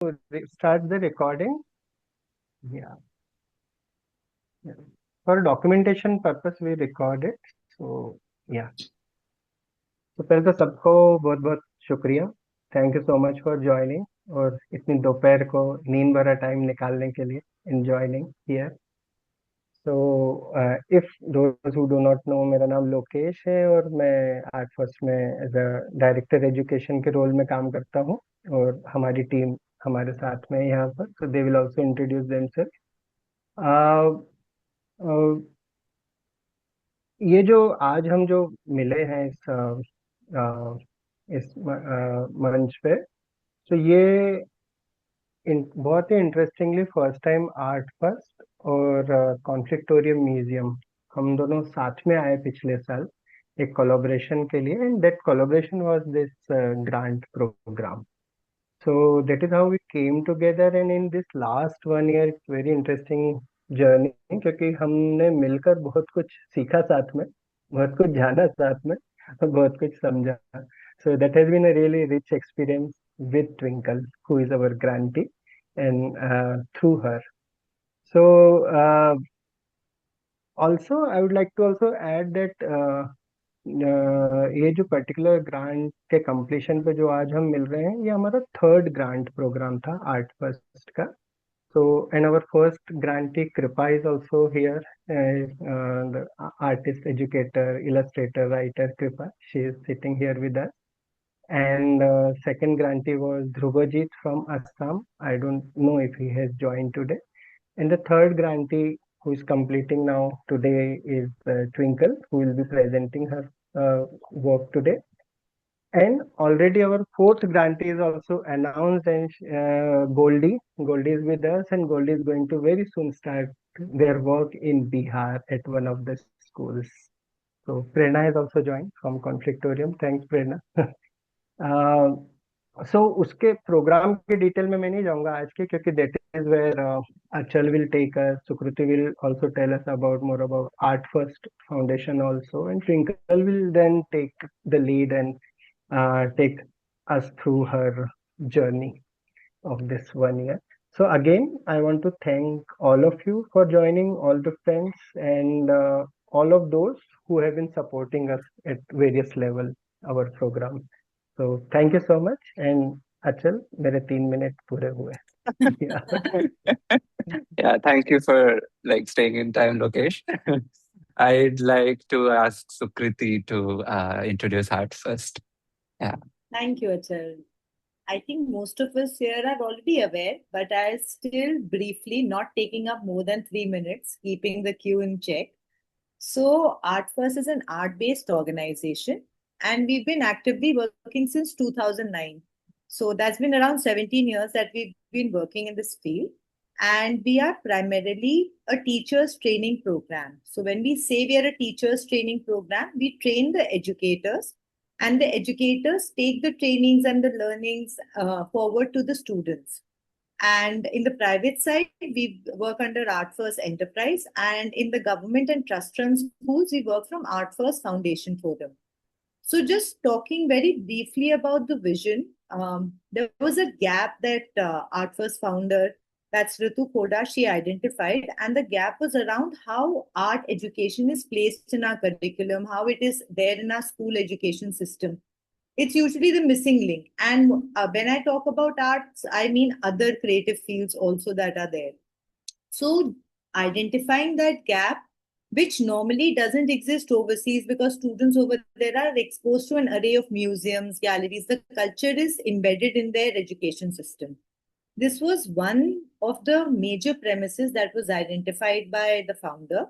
start the recording. Yeah. Yeah. For documentation purpose, we record it. So, yeah. तो पहले तो सबको बहुत बहुत शुक्रिया. Thank you so much for joining और इतनी दोपहर को नींद भरा टाइम निकालने के लिए in joining here. So if those who do not know, मेरा नाम लोकेश है और मैं आर्ट फर्स्ट में एज अ डायरेक्टर एजुकेशन के रोल में काम करता हूँ. और हमारी टीम हमारे साथ में है यहाँ पर, so they will also introduce themselves. ये जो आज हम जो मिले हैं मंच पे, तो ये बहुत ही interestingly first time art first और कॉन्फ्लिक्टोरियम म्यूजियम हम दोनों साथ में आए पिछले साल एक कोलैबोरेशन के लिए, and that collaboration was this grant programme. So that is how we came together, and in this last 1 year it's very interesting journey, क्योंकि हमने मिलकर बहुत कुछ सीखा साथ में, बहुत कुछ जाना साथ में और बहुत कुछ समझा. So that has been a really rich experience with Twinkle, who is our grantee, and through her. So also I would like to also add that ये जो पर्टिकुलर ग्रांट के कंप्लीशन पे जो आज हम मिल रहे हैं, ये हमारा थर्ड ग्रांट प्रोग्राम था आर्ट फर्स्ट का. So, and our first grantee Kripa is also here, the artist, educator, illustrator, writer Kripa. She is sitting here with us. And second grantee was Dhruvajit from Assam. I don't know if he has joined today. And the third grantee who is completing now today is Twinkle, who will be presenting her work today. And already our fourth grantee is also announced, and Goldie. Goldie is with us, and Goldie is going to very soon start their work in Bihar at one of the schools. So Prerna has also joined from Conflictorium. Thanks, Prerna. सो उसके programme के detail में मैं नहीं जाऊंगा आज के, क्योंकि that is where Achal will take us, Sukriti will also tell us about more about Art First Foundation also, and Twinkle will then take the lead and take us through her journey of this 1 year. So again, I want to thank all of you for joining, all the friends, and all of those who have been supporting us at various level our program. So thank you so much. And Achal, मेरे 3 minute पूरे हुए. Yeah. Yeah, thank you for like staying in time, Lokesh. I'd like to ask Sukriti to introduce Art first. Yeah. Thank you, Achal. I think most of us here are already aware, but I'll still briefly, not taking up more than 3 minutes, keeping the queue in check. So, Art1st is an art-based organization, and we've been actively working since 2009. So, that's been around 17 years that we've been working in this field. And we are primarily a teacher's training program. So, when we say we are a teacher's training program, we train the educators, and the educators take the trainings and the learnings forward to the students. And in the private side, we work under Art1st Enterprise, and in the government and trust-run schools, we work from Art1st Foundation for them. So just talking very briefly about the vision, there was a gap that Art1st founder, that's Ritu Koda, she identified, and the gap was around how art education is placed in our curriculum, how it is there in our school education system. It's usually the missing link. And when I talk about arts, I mean other creative fields also that are there. So identifying that gap, which normally doesn't exist overseas because students over there are exposed to an array of museums, galleries, the culture is embedded in their education system. This was one of the major premises that was identified by the founder.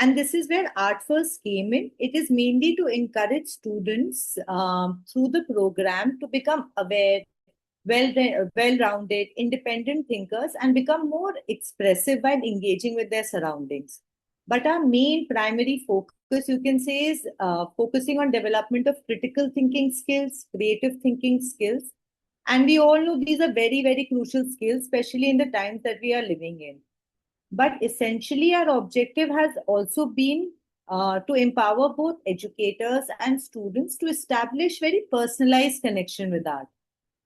And this is where Art1st came in. It is mainly to encourage students through the program to become aware, well-rounded, independent thinkers, and become more expressive while engaging with their surroundings. But our main primary focus, you can say, is focusing on development of critical thinking skills, creative thinking skills. And we all know these are very, very crucial skills, especially in the times that we are living in. But essentially, our objective has also been to empower both educators and students to establish very personalized connection with art.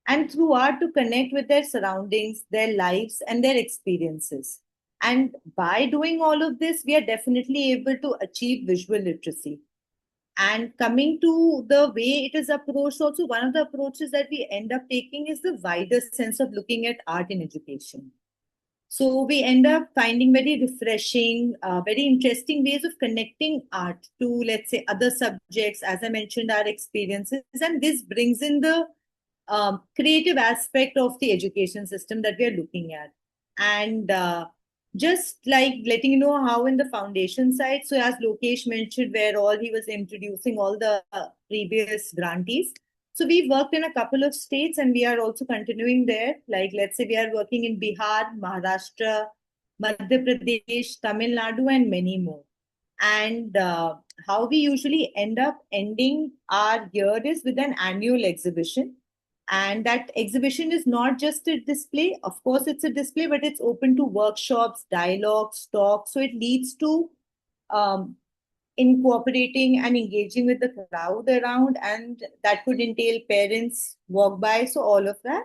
and through art to connect with their surroundings, their lives, and their experiences. And by doing all of this, we are definitely able to achieve visual literacy. And coming to the way it is approached, also one of the approaches that we end up taking is the wider sense of looking at art in education. So we end up finding very refreshing, very interesting ways of connecting art to, let's say, other subjects, as I mentioned, our experiences. And this brings in the creative aspect of the education system that we are looking at. And just like letting you know how in the foundation side, so as Lokesh mentioned, where all he was introducing all the previous grantees. So we worked in a couple of states and we are also continuing there. Like, let's say we are working in Bihar, Maharashtra, Madhya Pradesh, Tamil Nadu, and many more. And how we usually end up ending our year is with an annual exhibition. And that exhibition is not just a display. Of course, it's a display, but it's open to workshops, dialogues, talks. So it leads to um, in cooperating and engaging with the crowd around, and that could entail parents walk by, so all of that.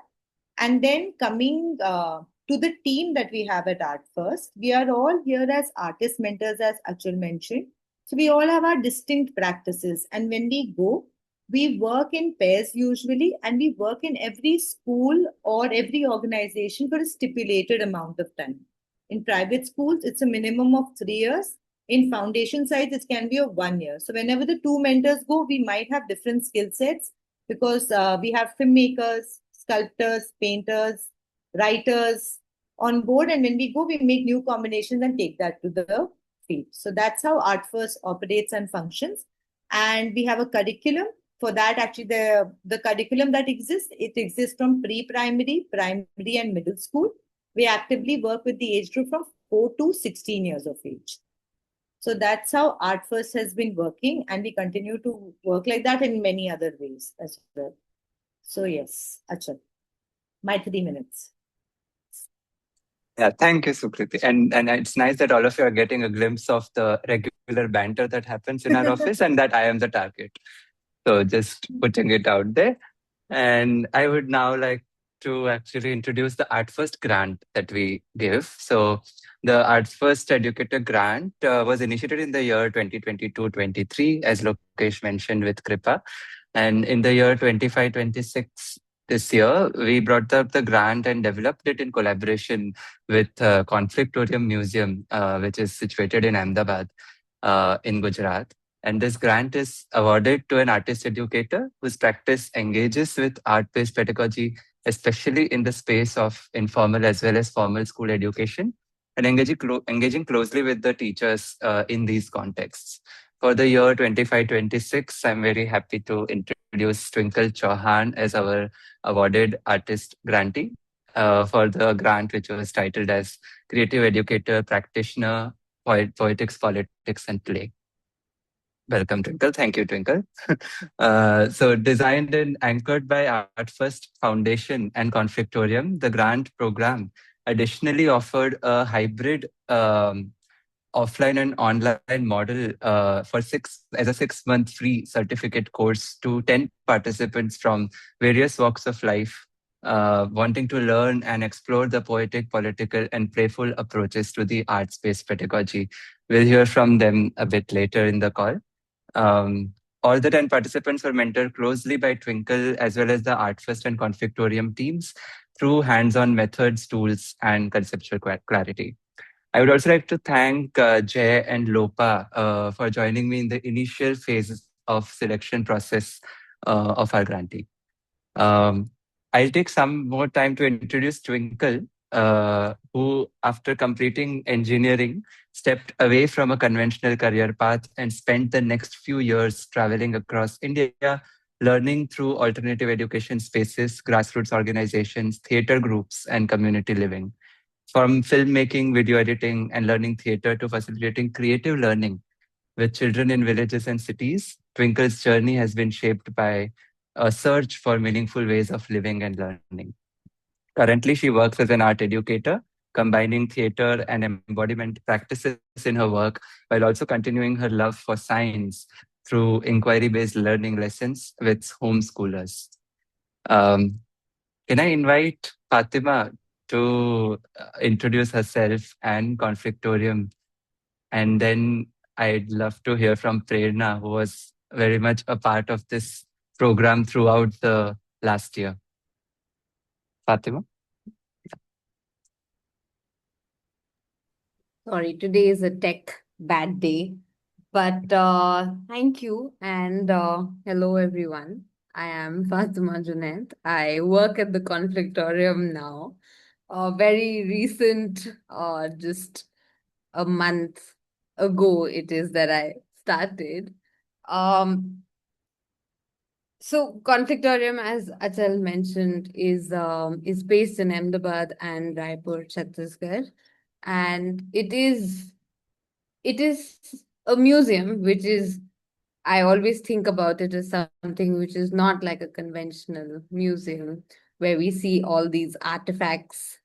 And then coming to the team that we have at Art1st, we are all here as artist mentors, as Achal mentioned. So we all have our distinct practices, and when we go, we work in pairs usually, and we work in every school or every organization for a stipulated amount of time. In private schools, it's a minimum of 3 years. In foundation sites, it can be of 1 year. So whenever the two mentors go, we might have different skill sets because we have filmmakers, sculptors, painters, writers on board. And when we go, we make new combinations and take that to the field. So that's how Art1st operates and functions. And we have a curriculum. For that, actually, the curriculum that exists, it exists from pre-primary, primary, and middle school. We actively work with the age group from 4 to 16 years of age. So that's how Art1st has been working, and we continue to work like that in many other ways as well. So yes, Achal, my 3 minutes. Yeah, thank you, Sukriti. And it's nice that all of you are getting a glimpse of the regular banter that happens in our office and that I am the target. So just putting it out there. And I would now like to actually introduce the Art1st grant that we give. So the Art1st Educator Grant was initiated in the year 2022-23, as Lokesh mentioned, with Kripa. And in the year 25-26, this year, we brought up the grant and developed it in collaboration with Conflictorium Museum, which is situated in Ahmedabad, in Gujarat. And this grant is awarded to an artist educator whose practice engages with art-based pedagogy, especially in the space of informal as well as formal school education, and engaging closely with the teachers in these contexts. For the year 25-26, I'm very happy to introduce Twinkle Chouhan as our awarded artist grantee for the grant, which was titled as Creative Educator Practitioner, Poetics, Politics, and Play. Welcome, Twinkle. Thank you, Twinkle. So designed and anchored by Art1st Foundation and Conflictorium, the grant program additionally offered a hybrid offline and online model as a 6-month free certificate course to 10 participants from various walks of life wanting to learn and explore the poetic, political, and playful approaches to the arts-based pedagogy. We'll hear from them a bit later in the call. All the 10 participants were mentored closely by Twinkle as well as the Art1st and Conflictorium teams through hands-on methods, tools, and conceptual clarity. I would also like to thank Jay and Lopa for joining me in the initial phases of selection process of our grantee. I'll take some more time to introduce Twinkle, who, after completing engineering, stepped away from a conventional career path and spent the next few years traveling across India, learning through alternative education spaces, grassroots organizations, theater groups, and community living. From filmmaking, video editing, and learning theater to facilitating creative learning with children in villages and cities, Twinkle's journey has been shaped by a search for meaningful ways of living and learning. Currently, she works as an art educator, combining theater and embodiment practices in her work, while also continuing her love for science through inquiry-based learning lessons with homeschoolers. Can I invite Fatima to introduce herself and Conflictorium? And then I'd love to hear from Prerna, who was very much a part of this program throughout the last year. Fatima? Sorry, today is a tech bad day, but thank you and hello everyone. I am Fatima Junaid. I work at the Conflictorium now. Very recent, just a month ago it is that I started. So Conflictorium, as Achal mentioned, is based in Ahmedabad and Raipur, Chhattisgarh, and it is a museum, which is, I always think about it as something which is not like a conventional museum where we see all these artifacts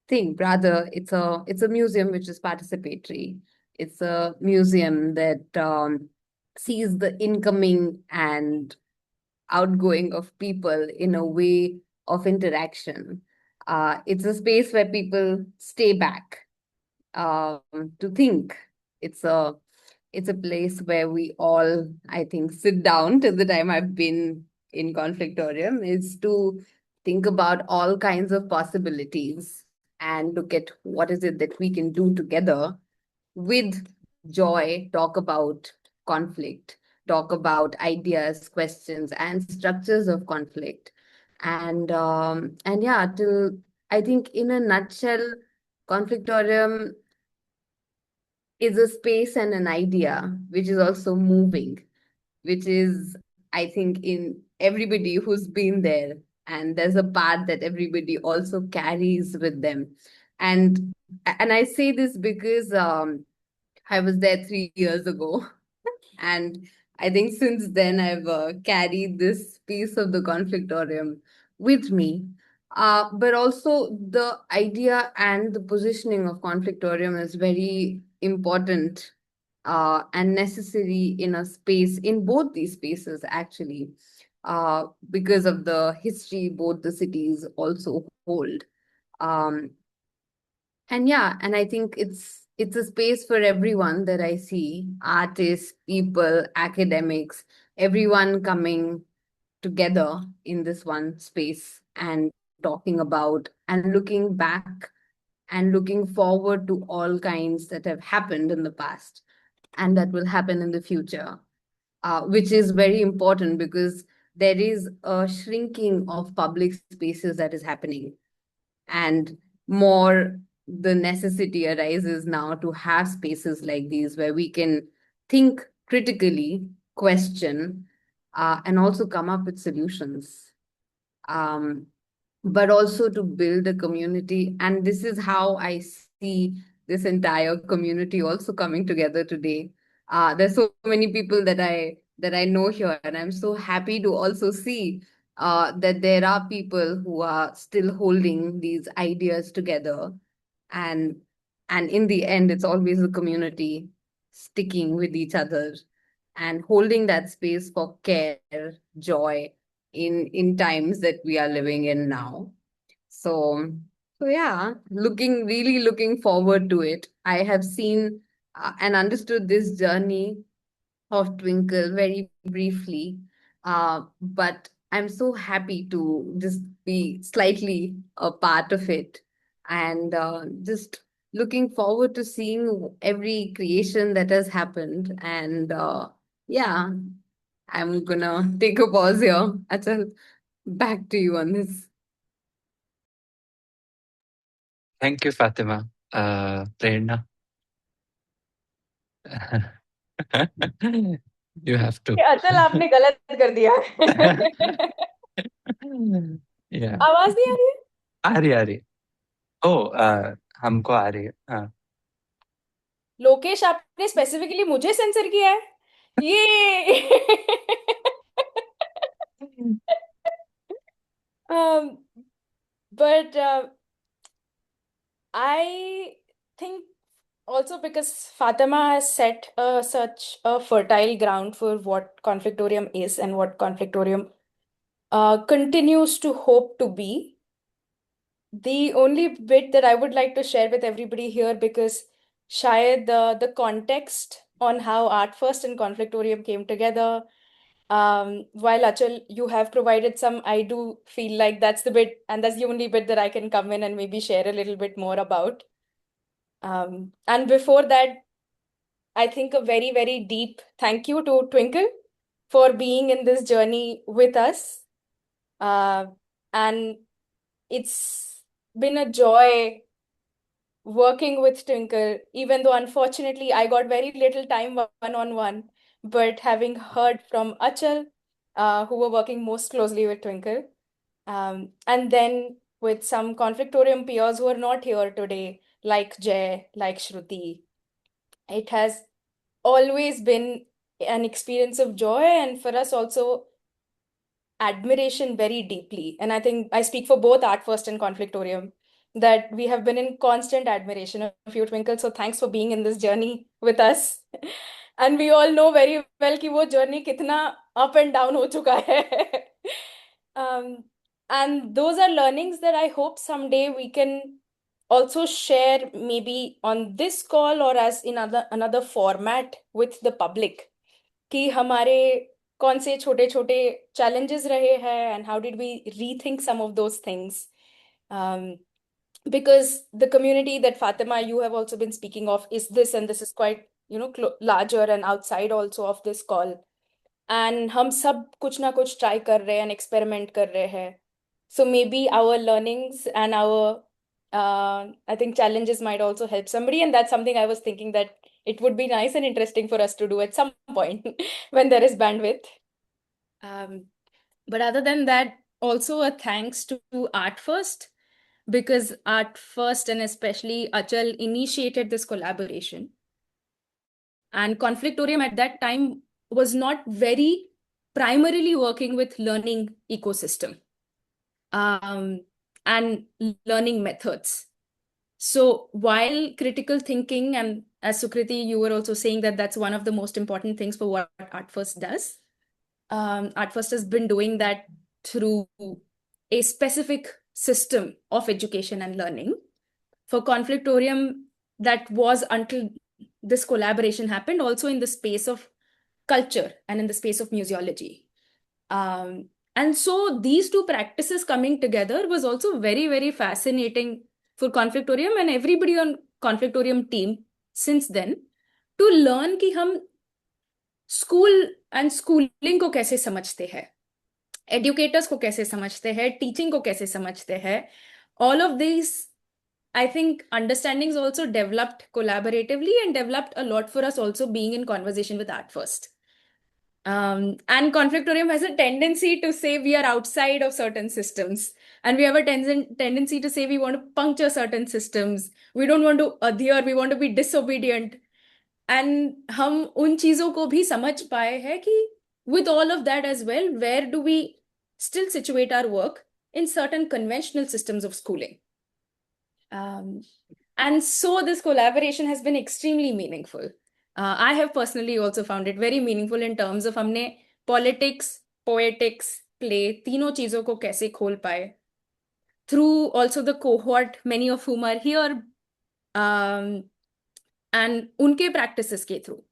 thing. Rather, it's a museum which is participatory. It's a museum that sees the incoming and outgoing of people in a way of interaction. It's a space where people stay back um, to think. It's a it's a place where we all, I think, sit down till the time I've been in Conflictorium, is to think about all kinds of possibilities and look at what is it that we can do together with joy, talk about conflict, talk about ideas, questions, and structures of conflict. And yeah, till I think in a nutshell, Conflictorium is a space and an idea which is also moving, which is, I think, in everybody who's been there. And there's a part that everybody also carries with them. And I say this because I was there 3 years ago. And I think since then I've carried this piece of the Conflictorium with me. But also the idea and the positioning of Conflictorium is very important and necessary in a space, in both these spaces actually, because of the history both the cities also hold. Um, and yeah, and I think it's a space for everyone that I see, artists, people, academics, everyone coming together in this one space and talking about and looking back and looking forward to all kinds that have happened in the past and that will happen in the future, which is very important because there is a shrinking of public spaces that is happening, and more the necessity arises now to have spaces like these where we can think critically, question, and also come up with solutions. Um, but also to build a community. And this is how I see this entire community also coming together today. There's so many people that I know here, and I'm so happy to also see that there are people who are still holding these ideas together. And and in the end, it's always the community sticking with each other and holding that space for care, joy, in times that we are living in now. So, so yeah, really looking forward to it. I have seen and understood this journey of Twinkle very briefly, but I'm so happy to just be slightly a part of it, and just looking forward to seeing every creation that has happened. And yeah, I'm gonna take a pause here. Achal, back to you on this. Thank you, Fatima. Prerna. You have to. अचल आपने गलत कर दिया Yeah. आवाज नहीं आ रही है आ रही ओ हमको आ रही है हाँ लोकेश आपने स्पेसिफिकली मुझे सेंसर किया है ये um, but I think also because Fatima has set such a fertile ground for what Conflictorium is and what Conflictorium continues to hope to be. The only bit that I would like to share with everybody here, because shayad the context on how Art1st and Conflictorium came together, while Achal, you have provided some, I do feel like that's the bit, and that's the only bit that I can come in and maybe share a little bit more about. And before that, I think a very, very deep thank you to Twinkle for being in this journey with us. And it's been a joy working with Twinkle, even though unfortunately I got very little time one-on-one. But having heard from Achal, who were working most closely with Twinkle, and then with some conflictorium peers who are not here today, like Jay, like Shruti, it has always been an experience of joy, and for us also admiration very deeply. And I think I speak for both Art1st and Conflictorium, that we have been in constant admiration of you, Twinkle. So thanks for being in this journey with us. And we all know very well कि वो journey कितना up and down हो चुका है. And those are learnings that I hope someday we can also share, maybe on this call or as in another format with the public, कि हमारे कौन से छोटे छोटे challenges रहे हैं, and how did we rethink some of those things. Because the community that Fatima, you have also been speaking of, is this, and this is quite, larger and outside also of this call. And हम सब कुछ ना कुछ try कर रहे हैं and experiment कर रहे हैं. So maybe our learnings and our, I think, challenges might also help somebody. And that's something I was thinking that it would be nice and interesting for us to do at some point when there is bandwidth. But other than that, also a thanks to Art1st, because Art1st and especially Achal initiated this collaboration. And Conflictorium at that time was not very primarily working with learning ecosystem and learning methods. So while critical thinking, and as Sukriti, you were also saying that that's one of the most important things for what Art1st does. Art1st has been doing that through a specific system of education and learning. For Conflictorium, that was until this collaboration happened also in the space of culture and in the space of museology. And so these two practices coming together was also very, very fascinating for Conflictorium and everybody on Conflictorium team since then, to learn कि हम school and schooling को कैसे समझते हैं, educators को कैसे समझते हैं, टीचिंग को कैसे समझते हैं. All of these, I think, understandings also developed collaboratively and developed a lot for us also being in conversation with Art1st. And Conflictorium has a tendency to say we are outside of certain systems. And we have a tendency to say we want to puncture certain systems. We don't want to adhere, we want to be disobedient. And हम उन चीजों को भी समझ पाए हैं कि with all of that as well, where do we still situate our work in certain conventional systems of schooling? And so this collaboration has been extremely meaningful. I have personally also found it very meaningful in terms of हमने politics, poetics, play, तीनों चीजों को कैसे खोल पाए through also the cohort, many of whom are here, and unke practices ke through,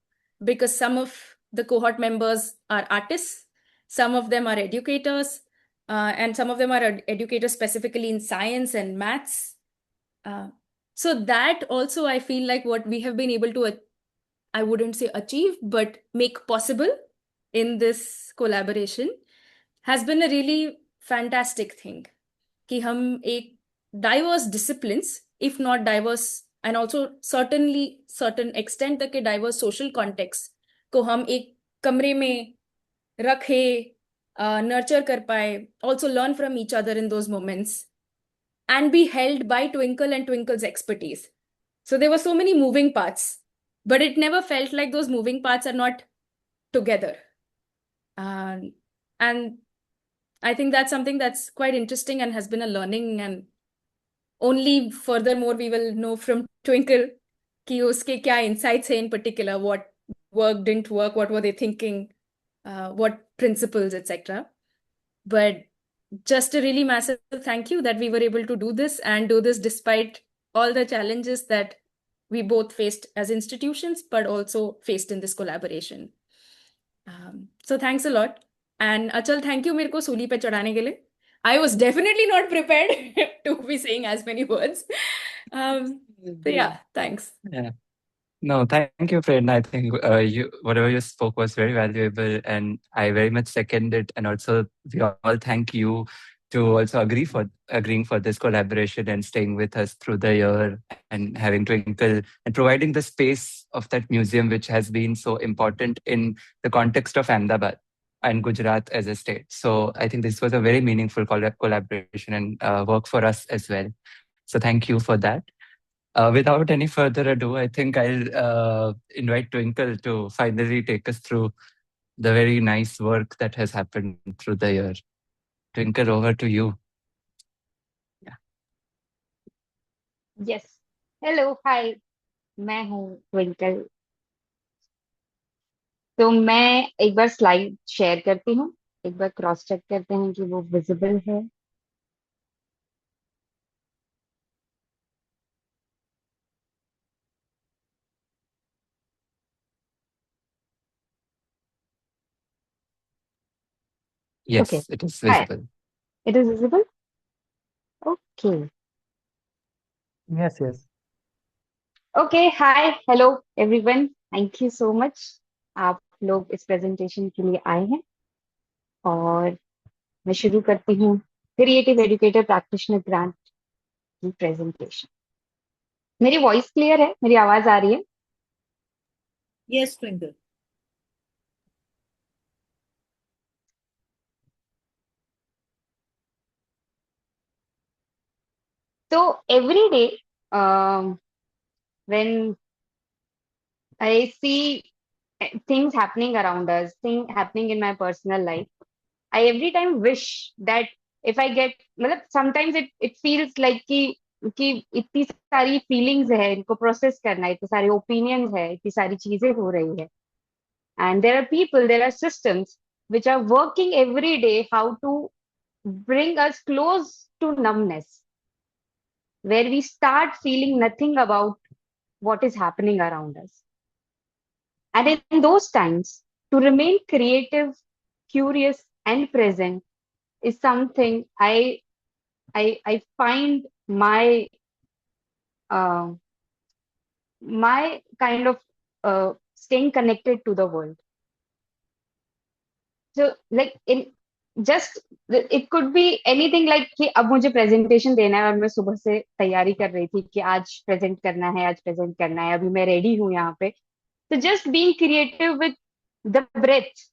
because some of the cohort members are artists, some of them are educators, and some of them are educators specifically in science and maths. So that also, I feel like what we have been able to, I wouldn't say achieve, but make possible in this collaboration has been a really fantastic thing. कि हम एक diverse disciplines, if not diverse, and also certainly certain extent तक के diverse social context को हम एक कमरे में रखे, nurture कर पाए, also learn from each other in those moments, and be held by Twinkle and Twinkle's expertise. So there were so many moving parts, but it never felt like those moving parts are not together. And I think that's something that's quite interesting and has been a learning, and only furthermore we will know from Twinkle कि उसके क्या insights हैं in particular, what worked, didn't work, what were they thinking, what principles, etc. But just a really massive thank you that we were able to do this and do this despite all the challenges that we both faced as institutions, but also faced in this collaboration. So thanks a lot. And Achal, thank you मेरे को सूली पे चढ़ाने के लिए. I was definitely not prepared to be saying as many words. So yeah, thanks. Yeah. No, thank you, friend. I think whatever you spoke was very valuable, and I very much second it. And also, we all thank you to also agreeing for this collaboration and staying with us through the year and having Twinkle and providing the space of that museum, which has been so important in the context of Ahmedabad and Gujarat as a state. So I think this was a very meaningful collaboration and work for us as well. So thank you for that. Without any further ado, I think I'll invite Twinkle to finally take us through the very nice work that has happened through the year. Twinkle, over to you. Yeah. Yes. Hello, hi. मैं हूँ twinkle. तो मैं एक बार slide share करती हूँ. एक बार cross check करते हैं कि वो विजिबल है. Yes, Okay. it is Hi. visible. It is visible? Okay. Yes, yes. Okay, hi. Hello, everyone. Thank you so much. आप लोग इस प्रेजेंटेशन के लिए आए हैं और मैं शुरू करती हूँ क्रिएटिव एजुकेटर प्रैक्टिशनर ग्रांट की प्रेजेंटेशन. मेरी वॉइस क्लियर है? मेरी आवाज आ रही है? Yes, Twinkle. So every day, when I see things happening around us, things happening in my personal life, I every time wish that if I get, मतलब sometimes it feels like कि इतनी सारी feelings है, इनको process करना है, इतने सारे opinions है, इतनी सारी चीजें हो रही है, and there are people, there are systems which are working every day how to bring us close to numbness, where we start feeling nothing about what is happening around us. And in those times, to remain creative, curious, and present is something I find my my kind of staying connected to the world. So like in just it could be anything like कि अब मुझे presentation देना है और मैं सुबह से तैयारी कर रही थी कि आज present करना है, आज present करना है, अभी मैं ready हूँ यहाँ पे. So just being creative with the breath,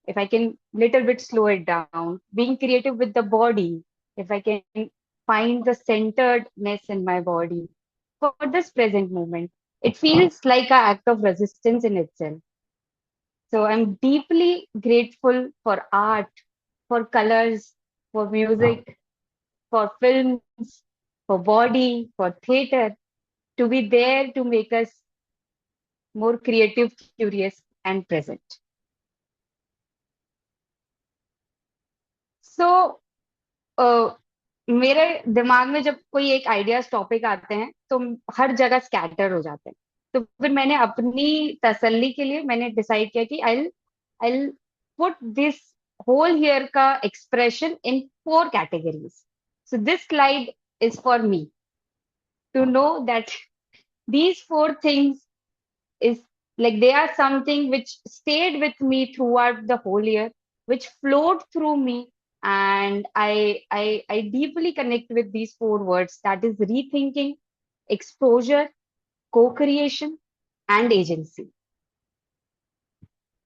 if I can little bit slow it down, being creative with the body, if I can find the centeredness in my body for this present moment, it feels like an act of resistance in itself. So I'm deeply grateful for art, for colors, for music, for films, for body, for theater, to be there to make us more creative, curious, and present. So, मेरे दिमाग में जब कोई एक ideas topic आते हैं तो हर जगह स्कैटर हो जाते हैं. तो फिर मैंने अपनी तसल्ली के लिए मैंने डिसाइड किया कि I put this whole here ka expression in 4 categories. So this slide is for me to know that these 4 things is like they are something which stayed with me throughout the whole year, which flowed through me, and I deeply connect with these 4 words, that is rethinking, exposure, co-creation, and agency.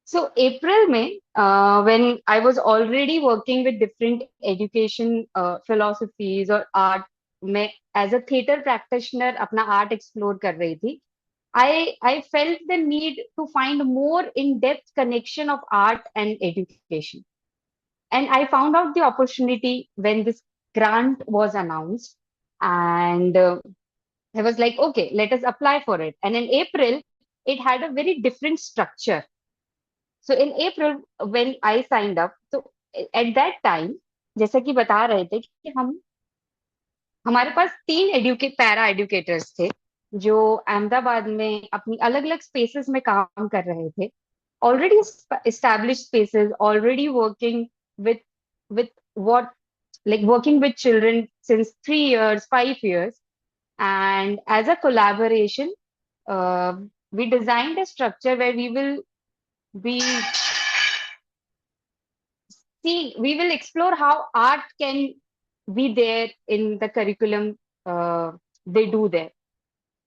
So April, May, when I was already working with different education philosophies or art, मैं as a theater practitioner अपना art explore कर रही थी. I felt the need to find more in-depth connection of art and education. And I found out the opportunity when this grant was announced. And I was like, okay, let us apply for it. And in April, it had a very different structure. So in April, when I signed up, so at that time, जैसा कि बता रहे थे कि हमारे पास 3 para educators थे जो अहमदाबाद में अपनी अलग अलग स्पेसेस में काम कर रहे थे, already established spaces, already working with with what like working with children since 3 years, 5 years, and as a collaboration, uh, we designed a structure where be we will explore how art can be there in the curriculum they do there.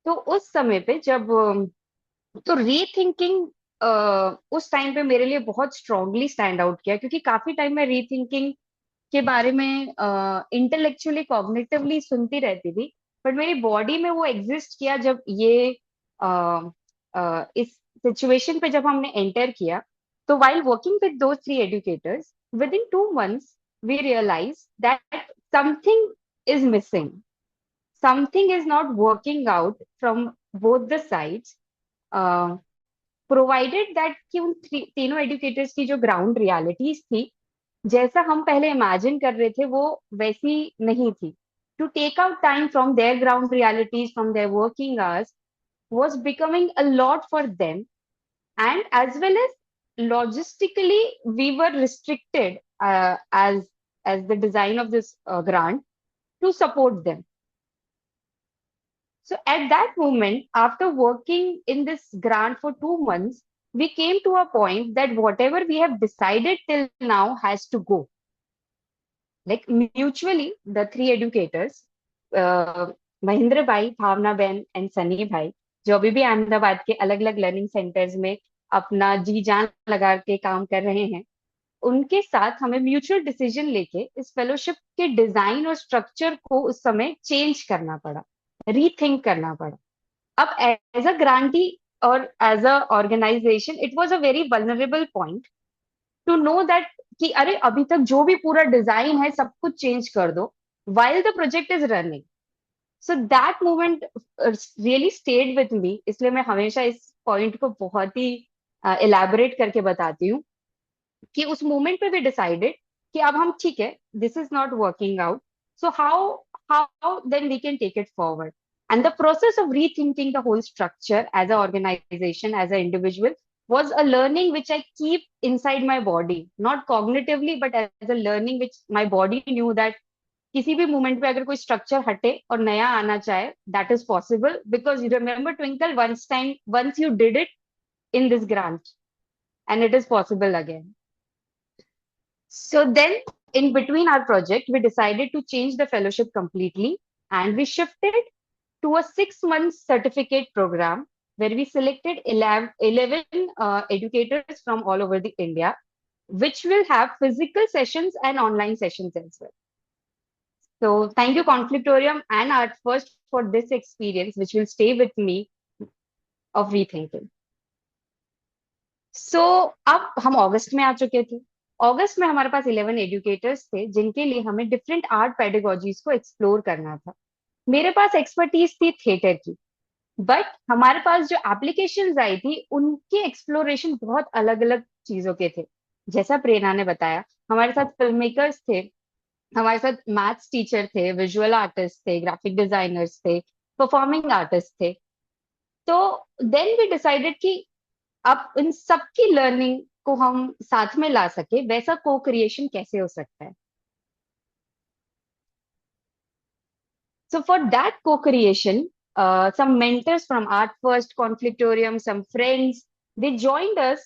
तो उस समय पे जब तो rethinking उस time पे मेरे लिए बहुत स्ट्रांगली स्टैंड आउट किया, क्योंकि काफी टाइम मैं रीथिंकिंग के बारे में इंटेलेक्चुअली कॉग्निटिवली सुनती रहती थी, बट मेरी बॉडी में वो एग्जिस्ट किया जब इस सिचुएशन पे जब हमने एंटर किया. तो while working with those 3 educators, within 2 months we realized that something is missing, something is not working out from both the sides, provided that कि उन तीनों एडुकेटर्स की जो ग्राउंड रियलिटीज थी, जैसा हम पहले इमेजिन कर रहे थे वो वैसी नहीं थी. To take out time from their ground realities, from their working hours, was becoming a lot for them, and as well as logistically we were restricted as the design of this grant to support them. So at that moment, after working in this grant for 2 months, we came to a point that whatever we have decided till now has to go. Like mutually, the 3 educators, Mahindra Bhai, Bhavna Ben, and Sunny Bhai, जो अभी भी अहमदाबाद के अलग अलग learning centres में अपना जी जान लगा के काम कर रहे हैं, उनके साथ हमें म्यूचुअल डिसीजन लेके इस फेलोशिप के डिजाइन और स्ट्रक्चर को उस समय चेंज करना पड़ा, रीथिंक करना पड़ा. अब एज अ ग्रांटी और as a organisation it was a very vulnerable point to know that कि अरे अभी तक जो भी पूरा डिजाइन है सब कुछ चेंज कर दो while the project is running. So that moment really stayed with me. इसलिए मैं हमेशा इस पॉइंट को बहुत ही elaborate करके बताती हूँ कि उस मोमेंट पे भी डिसाइडेड कि अब हम ठीक है, this is not working out, so how then we can take it forward. And the process of rethinking the whole structure as an organization, as an individual, was a learning which I keep inside my body, not cognitively, but as a learning which my body knew that किसी भी moment पे अगर कोई structure हटे और नया आना चाहे, that is possible, because you remember Twinkle, once you did it in this grant, and it is possible again. So then, in between our project, we decided to change the fellowship completely, and we shifted to a 6 month certificate program where we selected 11 educators from all over the India, which will have physical sessions and online sessions as well. So thank you Conflictorium and Art1st for this experience, which will stay with me of rethinking. So अब हम अगस्त में आ चुके थे. अगस्त में हमारे पास 11 educators थे जिनके लिए हमें डिफरेंट आर्ट पेडागोजीज को एक्सप्लोर करना था. मेरे पास एक्सपर्टीज थी थिएटर की, बट हमारे पास जो एप्लीकेशंस आई थी उनके एक्सप्लोरेशन बहुत अलग अलग चीजों के थे. जैसा प्रेरणा ने बताया, हमारे साथ फिल्म मेकर्स थे, हमारे साथ मैथ्स टीचर थे, विजुअल आर्टिस्ट थे, ग्राफिक डिजाइनर्स थे, परफॉर्मिंग आर्टिस्ट थे. तो देन वी डिसाइडेड कि अब इन सबकी लर्निंग को हम साथ में ला सके, वैसा को क्रिएशन कैसे हो सकता है. So for that co-creation, some mentors from Art1st, Conflictorium, some friends, they joined us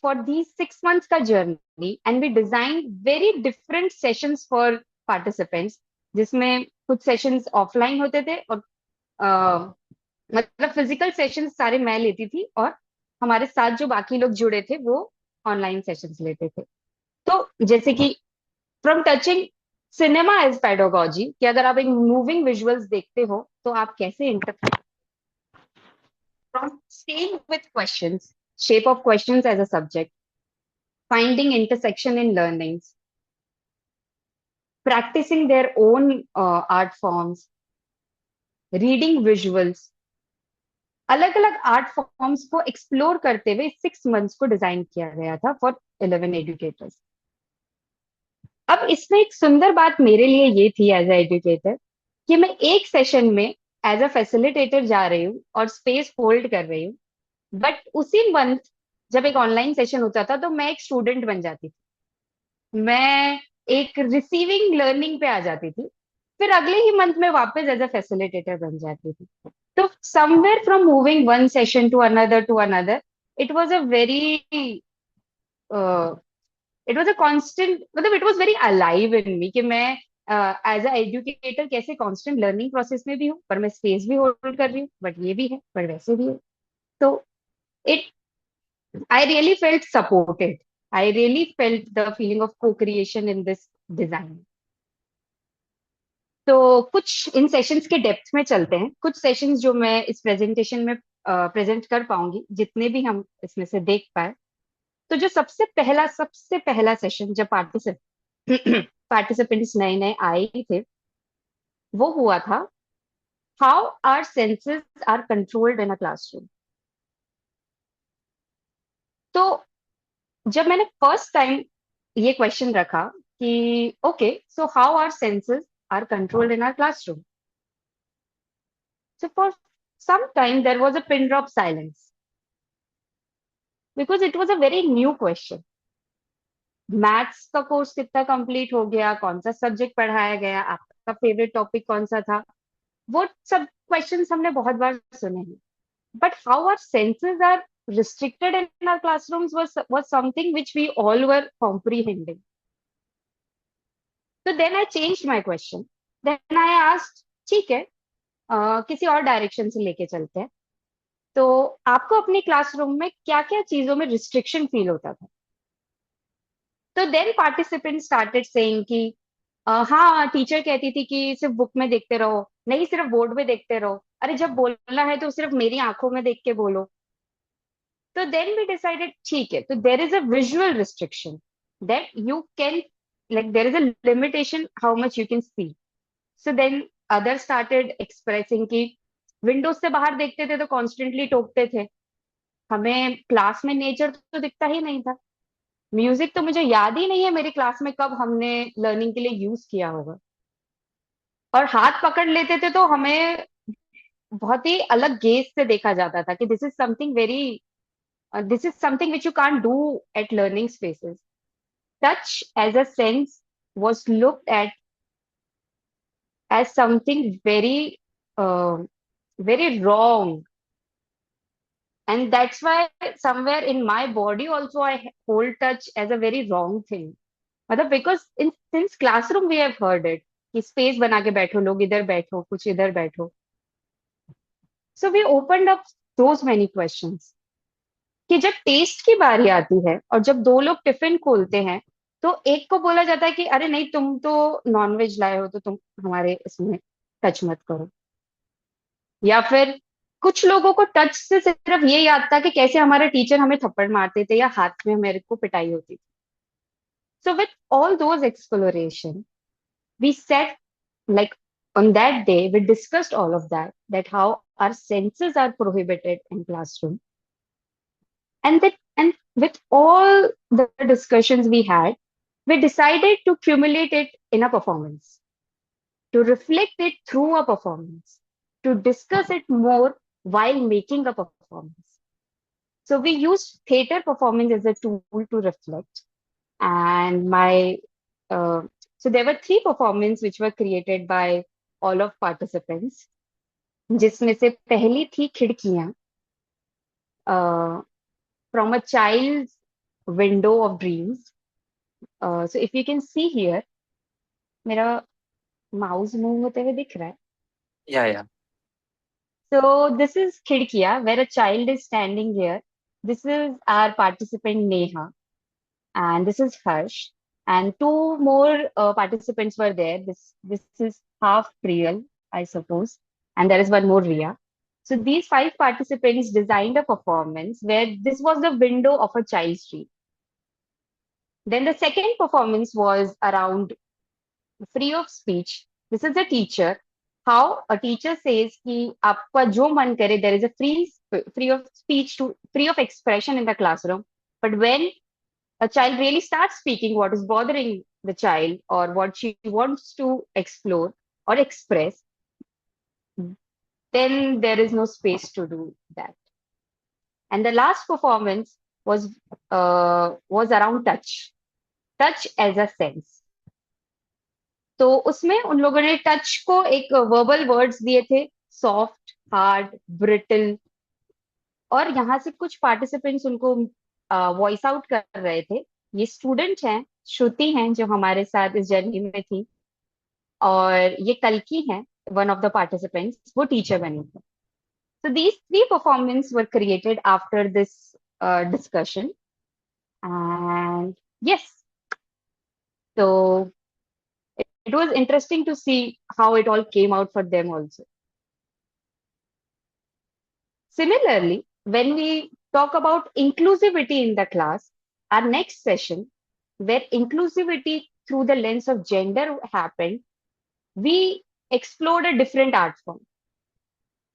for these 6 months ka journey, and we designed very different sessions for participants, जिसमें कुछ सेशंस ऑफलाइन होते थे और मतलब फिजिकल सेशंस सारे मैं लेती थी और हमारे साथ जो बाकी लोग जुड़े थे वो ऑनलाइन सेशंस लेते थे. तो जैसे कि from touching cinema as pedagogy, कि अगर आप एक मूविंग विजुअल्स देखते हो तो आप कैसे interpret, from staying with questions, shape of questions as a subject, finding intersection in learnings, practicing their own art forms, reading visuals, अलग अलग आर्ट फॉर्म्स को एक्सप्लोर करते हुए 6 months को डिजाइन किया गया था फॉर 11 एडुकेटर्स. अब इसमें एक सुंदर बात मेरे लिए ये थी एज ए एजुकेटर कि मैं एक सेशन में एज अ फैसिलिटेटर जा रही हूँ और स्पेस होल्ड कर रही हूँ, बट उसी मंथ जब एक ऑनलाइन सेशन होता था तो मैं एक स्टूडेंट बन जाती थी, मैं एक रिसीविंग लर्निंग पे आ जाती थी, फिर अगले ही मंथ में वापस एज अ फैसिलिटेटर बन जाती थी. तो somewhere from moving one session to another, it was a very it was a constant, मतलब it was very alive in me कि मैं एज अ एजुकेटर कैसे कांस्टेंट लर्निंग प्रोसेस में भी हूँ, पर मैं स्पेस भी होल्ड कर रही हूँ, बट ये भी है, पर वैसे भी है. तो it I really felt supported. I really felt the feeling of co-creation in this design. तो कुछ इन सेशंस के डेप्थ में चलते हैं. कुछ सेशंस जो मैं इस प्रेजेंटेशन में प्रेजेंट कर पाऊंगी, जितने भी हम इसमें से देख पाए. तो जो सबसे पहला सेशन जब पार्टिसिपेंट्स नए नए आए थे, वो हुआ था how our senses are controlled in a classroom. तो जब मैंने फर्स्ट टाइम ये क्वेश्चन रखा कि okay, so how our senses are controlled in our classroom, so for some time there was a pin drop silence because it was a very new question. Maths का course कितना complete हो गया, कौन सा subject पढ़ाया गया, आपका favourite topic कौन सा था, वो सब क्वेश्चंस हमने बहुत बार सुने हैं. But how our senses are restricted in our classrooms was something which we all were comprehending. So then I changed my question. Then I asked, ठीक है, किसी और डायरेक्शन से लेके चलते हैं. तो आपको अपने क्लासरूम में क्या क्या चीजों में रिस्ट्रिक्शन फील होता था. तो देन पार्टिसिपेंट स्टार्टेड सेइंग कि हाँ, टीचर कहती थी कि सिर्फ बुक में देखते रहो, नहीं सिर्फ बोर्ड में देखते रहो, अरे जब बोलना है तो सिर्फ मेरी आंखों में देख के बोलो. तो देन वी डिसाइडेड, ठीक है, तो देर is a visual restriction that you can, like there is a limitation how much you can see. So then others started expressing कि विंडोज से बाहर देखते थे तो कॉन्स्टेंटली टोकते थे, हमें क्लास में नेचर तो दिखता ही नहीं था, म्यूजिक तो मुझे याद ही नहीं है मेरी क्लास में कब हमने लर्निंग के लिए यूज किया होगा, और हाथ पकड़ लेते थे तो हमें बहुत ही अलग गेज से देखा जाता था कि this is something which you can't do at learning spaces. Touch as a sense was looked at as something very wrong, and that's why somewhere in my body also I hold touch as a very wrong thing. मतलब because in since classroom we have heard it कि space बना के बैठो, लोग इधर बैठो, कुछ इधर बैठो. So we opened up those many questions कि जब टेस्ट की बारी आती है और जब दो लोग टिफिन खोलते हैं तो एक को बोला जाता है कि अरे नहीं, तुम तो नॉनवेज लाए हो तो तुम हमारे इसमें टच मत करो. या फिर कुछ लोगों को टच से सिर्फ ये याद था कि कैसे हमारे टीचर हमें थप्पड़ मारते थे या हाथ में मेरे को पिटाई होती थी. So with all those exploration we set, like on that day we discussed all of that how our senses are prohibited in classroom, and with all the discussions we had, we decided to accumulate it in a performance, to reflect it through a performance, to discuss it more while making a performance. So we used theater performance as a tool to reflect. And so there were 3 performances which were created by all of participants. जिसमें से पहली थी खिड़कियां, from a child's window of dreams. So if you can see here, मेरा mouse move होते हुए दिख रहा है. Yeah. So this is Khidkiya, where a child is standing here. This is our participant Neha, and this is Harsh, and 2 more participants were there. This is half real, I suppose, and there is one more Ria. So these 5 participants designed a performance where this was the window of a child's dream. Then the second performance was around free of speech. This is a teacher. How a teacher says कि आपका जो मन करे, there is a free of speech to free of expression in the classroom. But when a child really starts speaking what is bothering the child or what she wants to explore or express, then there is no space to do that. And the last performance was around touch as a sense. तो उसमें उन लोगों ने touch को एक verbal words दिए थे, soft, hard, brittle, और यहाँ से कुछ पार्टिसिपेंट्स उनको वॉइस आउट कर रहे थे. ये स्टूडेंट हैं, श्रुति हैं जो हमारे साथ इस जर्नी में थी, और ये कल्की हैं, वन ऑफ द पार्टिसिपेंट्स, वो टीचर बनी थी. So these three performances were created after this discussion, and yes, so it was interesting to see how it all came out for them also. Similarly, when we talk about inclusivity in the class, our next session, where inclusivity through the lens of gender happened, we explored a different art form.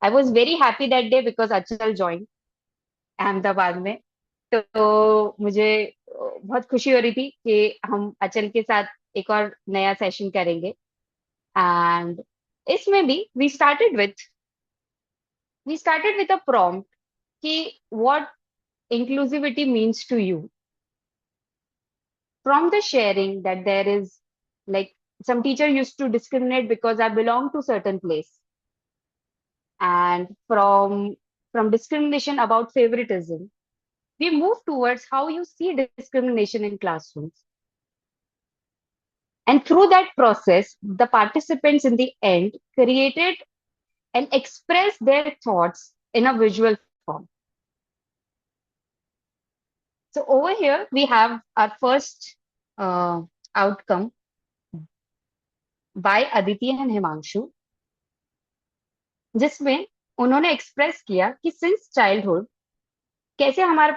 I was very happy that day because Achal joined Ahmedabad में. तो मुझे बहुत खुशी हो रही थी कि हम अचल के साथ एक और नया सेशन करेंगे. एंड इसमें भी we started with a prompt कि what inclusivity means to you. From the sharing that there is, like, some teacher used to discriminate because I belong to certain place, and from discrimination about favoritism, we move towards how you see discrimination in classrooms. And through that process, the participants in the end created and expressed their thoughts in a visual form. So over here, we have our first outcome by Aditi and Himanshu, जिसमें उन्होंने express किया कि since childhood कैसे हमारे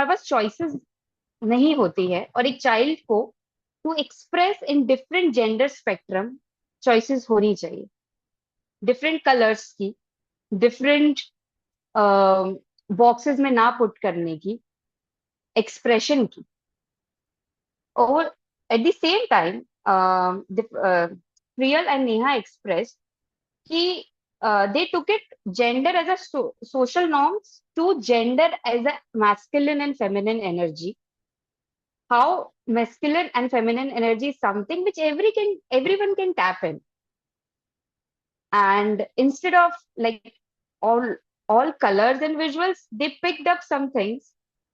पास choices नहीं होती है, और एक चाइल्ड को to express in different gender spectrum choices होनी चाहिए, डिफरेंट कलर्स की, डिफरेंट बॉक्सेस में ना पुट करने की, एक्सप्रेशन की. और at the same time Priyal and Neha express कि they took it gender as a social norms to gender as a masculine and feminine energy. How masculine and feminine energy is something which everyone can tap in. And instead of like all colors and visuals, they picked up some things.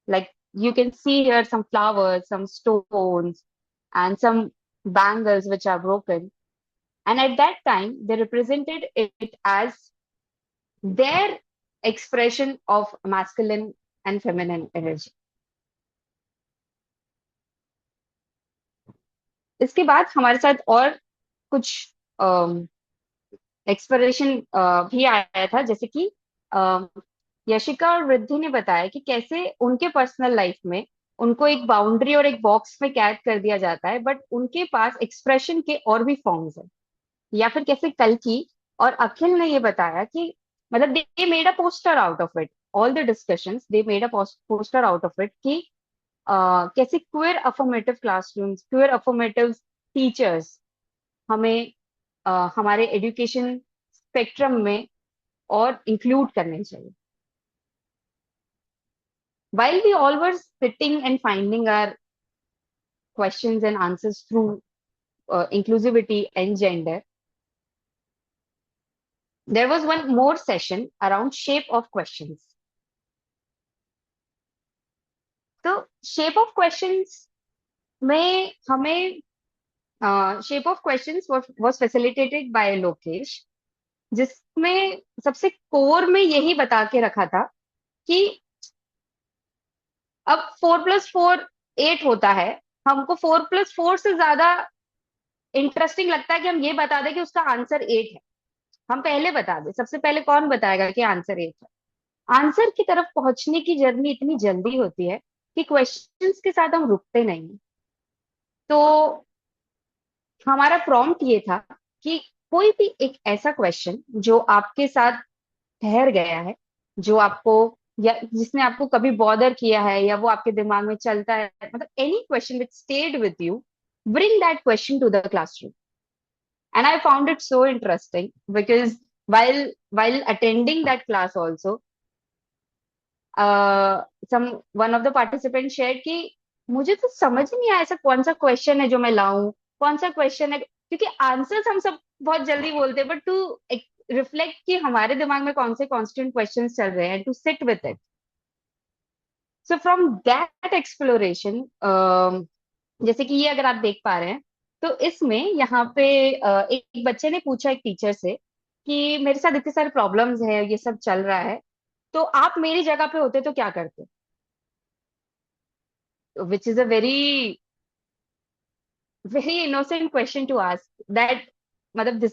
Like you can see here some flowers, some stones, and some bangles which are broken. And at that time, they represented it as their expression of masculine and feminine energy. इसके बाद हमारे साथ और कुछ exploration भी आया था, जैसे कि यशिका और वृद्धि ने बताया कि कैसे उनके पर्सनल लाइफ में उनको एक बाउंड्री और एक बॉक्स में कैद कर दिया जाता है, बट उनके पास एक्सप्रेशन के और भी फॉर्म्स है. या फिर कैसे कल्की और अखिल ने ये बताया कि मतलब they made a poster out of it, all the discussions they made a poster out of it कि कैसे queer affirmative classrooms, queer affirmative teachers हमें हमारे एजुकेशन स्पेक्ट्रम में और इंक्लूड करने चाहिए. While we all were sitting and finding our questions and answers through inclusivity and gender, there was one more session around shape of questions. So shape of questions में हमें shape of questions was facilitated by Lokesh, जिसमें सबसे core में यही बता के रखा था कि अब 4+4 8 होता है, हमको 4+4 से ज्यादा इंटरेस्टिंग लगता है कि हम ये बता दें कि उसका आंसर 8 है. हम पहले बता दें, सबसे पहले कौन बताएगा कि आंसर 8 है. आंसर की तरफ पहुंचने की जर्नी इतनी जल्दी होती है कि क्वेश्चंस के साथ हम रुकते नहीं. तो हमारा प्रॉम्प्ट ये था कि कोई भी एक ऐसा क्वेश्चन जो आपके साथ ठहर गया है, जो आपको या जिसने आपको कभी बॉदर किया है, या वो आपके दिमाग में चलता है, मतलब any question which stayed with you, bring that question to the classroom. And I found it so interesting because while attending that class also, some one of the participants shared कि मुझे तो समझ ही नहीं आया ऐसा कौन सा क्वेश्चन है जो मैं लाऊं, कौन सा क्वेश्चन है, क्योंकि आंसर्स हम सब बहुत जल्दी बोलते हैं, बट टू रिफ्लेक्ट कि हमारे दिमाग में कौन से कॉन्स्टेंट क्वेश्चंस चल रहे हैं, to sit with it. So from that exploration, जैसे कि ये अगर आप देख पा रहे हैं, तो इसमें यहाँ पे एक बच्चे ने पूछा एक टीचर से कि मेरे साथ इतने सारे प्रॉब्लम्स हैं, ये सब चल रहा है, तो आप मेरी जगह पे होते तो क्या करते. Which is a very very innocent question to ask that, मतलब दिस,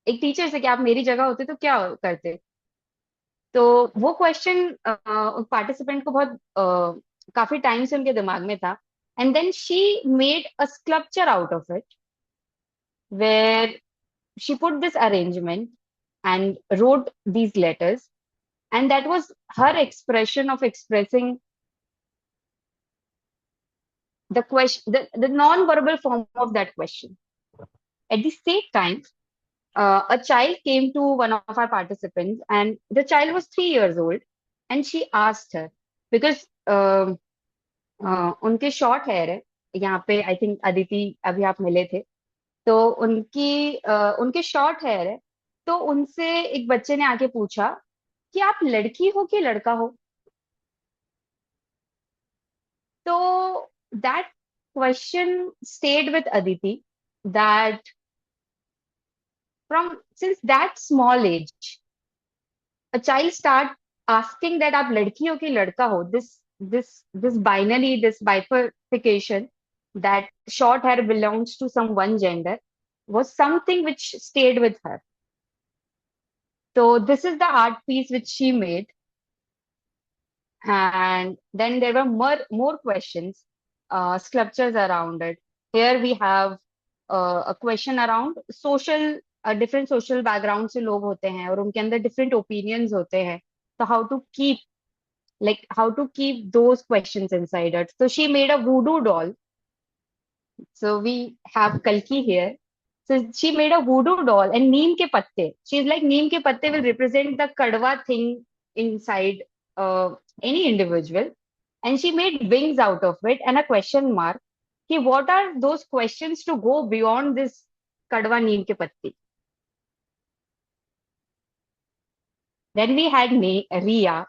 एक टीचर से कि आप मेरी जगह होते तो क्या करते. तो वो क्वेश्चन पार्टिसिपेंट को बहुत काफी टाइम से उनके दिमाग में था. And then she made a sculpture out of it where she put this arrangement and wrote these letters, and that was her expression of expressing the question, the non-verbal form of that question. At the same time, a child came to one of our participants, and the child was 3 years old, and she asked her, because उनके short hair है, यहाँ पे I think Aditi अभी आप मिले थे, तो उनके शॉर्ट हेयर है, तो उनसे एक बच्चे ने आके पूछा कि आप लड़की हो कि लड़का हो. तो that question stayed with Aditi, that since that small age, a child start asking that आप लड़की हो कि लड़का हो, this binary, this bifurcation, that short hair belongs to some one gender, was something which stayed with her. So this is the art piece which she made. And then there were more questions, sculptures around it. Here we have a question around social, different social background से लोग होते हैं और उनके अंदर different opinions होते हैं. So how to keep those questions inside it. So she made a voodoo doll. So we have Kalki here. So she made a voodoo doll and neem ke patte. She's like neem ke patte will represent the kadwa thing inside any individual. And she made wings out of it and a question mark. Ki what are those questions to go beyond this kadwa neem ke patte? Then we had Riya,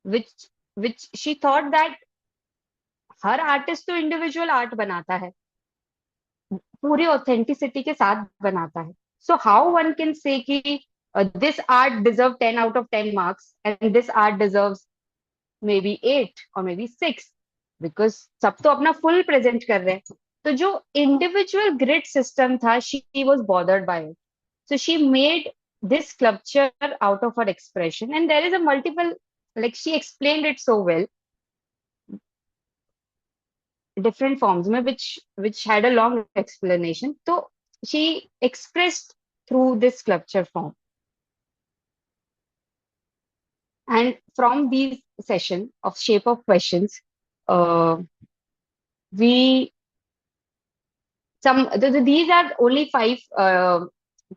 which she thought that her artist तो individual art बनाता है, पूरी authenticity के साथ बनाता है. So how one can say कि this art deserve 10 out of 10 marks and this art deserves may be 8 और मे बी 6, बिकॉज सब तो अपना फुल प्रेजेंट कर रहे हैं. तो जो इंडिविजुअल ग्रिड सिस्टम था, she was bothered by it. So she made this sculpture out of her expression, and there is a multiple, like she explained it so well, different forms में, which had a long explanation. So she expressed through this sculpture form. And from these session of shape of questions, these are only 5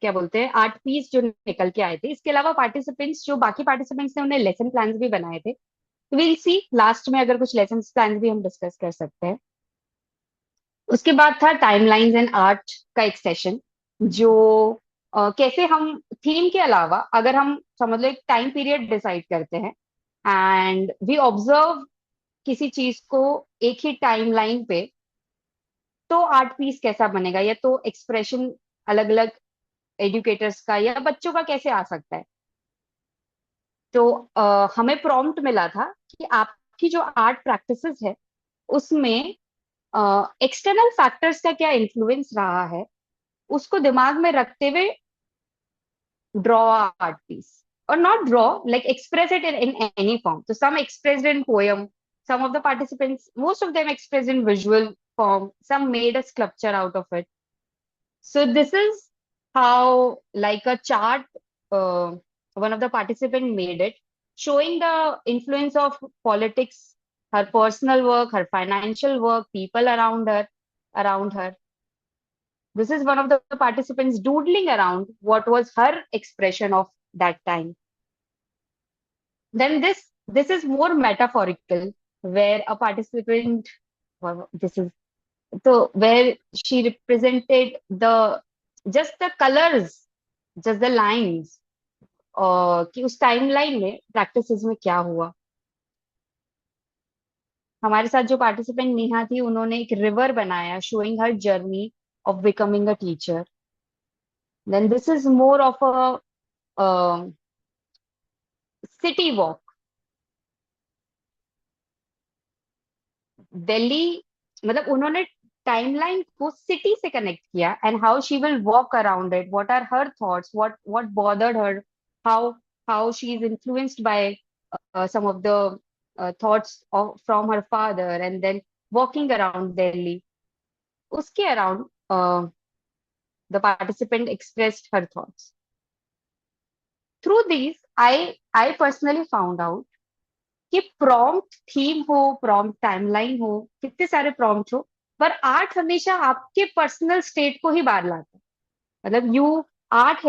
क्या बोलते हैं art piece जो निकल के आए थे. इसके अलावा पार्टिसिपेंट्स, जो बाकी पार्टिसिपेंट्स ने, उन्हें लेसन प्लान्स भी बनाए थे. विल सी लास्ट में अगर कुछ लेसन प्लान्स भी हम डिस्कस कर सकते हैं. उसके बाद था टाइमलाइंस एंड आर्ट का एक सेशन, जो कैसे हम थीम के अलावा, अगर हम समझ लो एक टाइम पीरियड डिसाइड करते हैं एंड वी ऑब्जर्व किसी चीज को एक ही टाइमलाइन पे, तो आर्ट पीस कैसा बनेगा, या तो एक्सप्रेशन अलग अलग एजुकेटर्स का या बच्चों का कैसे आ सकता है. तो हमें प्रॉम्प्ट मिला था कि आपकी जो आर्ट प्रैक्टिसेस है उसमें एक्सटर्नल फैक्टर्स का क्या इन्फ्लुएंस रहा है, उसको दिमाग में रखते हुए draw art piece, or not draw, like express it in any form. So some expressed in poem, some of the participants, most of them expressed in visual form, some made a sculpture out of it. So this is how, like a chart, one of the participants made it, showing the influence of politics, her personal work, her financial work, people around her, This is one of the participants doodling around what was her expression of that time. Then this is more metaphorical, where a participant, well, this is so where she represented the just the colors, just the lines, कि उस timeline में practices में क्या हुआ. हमारे साथ जो participant Neha थी, उन्होंने एक रिवर बनाया showing her journey of becoming a teacher. Then this is more of a city walk. Delhi, मतलब उन्होंने टाइमलाइन को सिटी से कनेक्ट किया and how she will walk around it, what are her thoughts, what bothered her, how she is influenced by some of the thoughts from her father, and then walking around Delhi. Uske around, the participant expressed her thoughts. Through these, I personally found out कि prompt theme हो, prompt timeline हो, कितने सारे prompt हो, पर art हमेशा आपके personal state को ही बाहर लाता है. मतलब आर्ट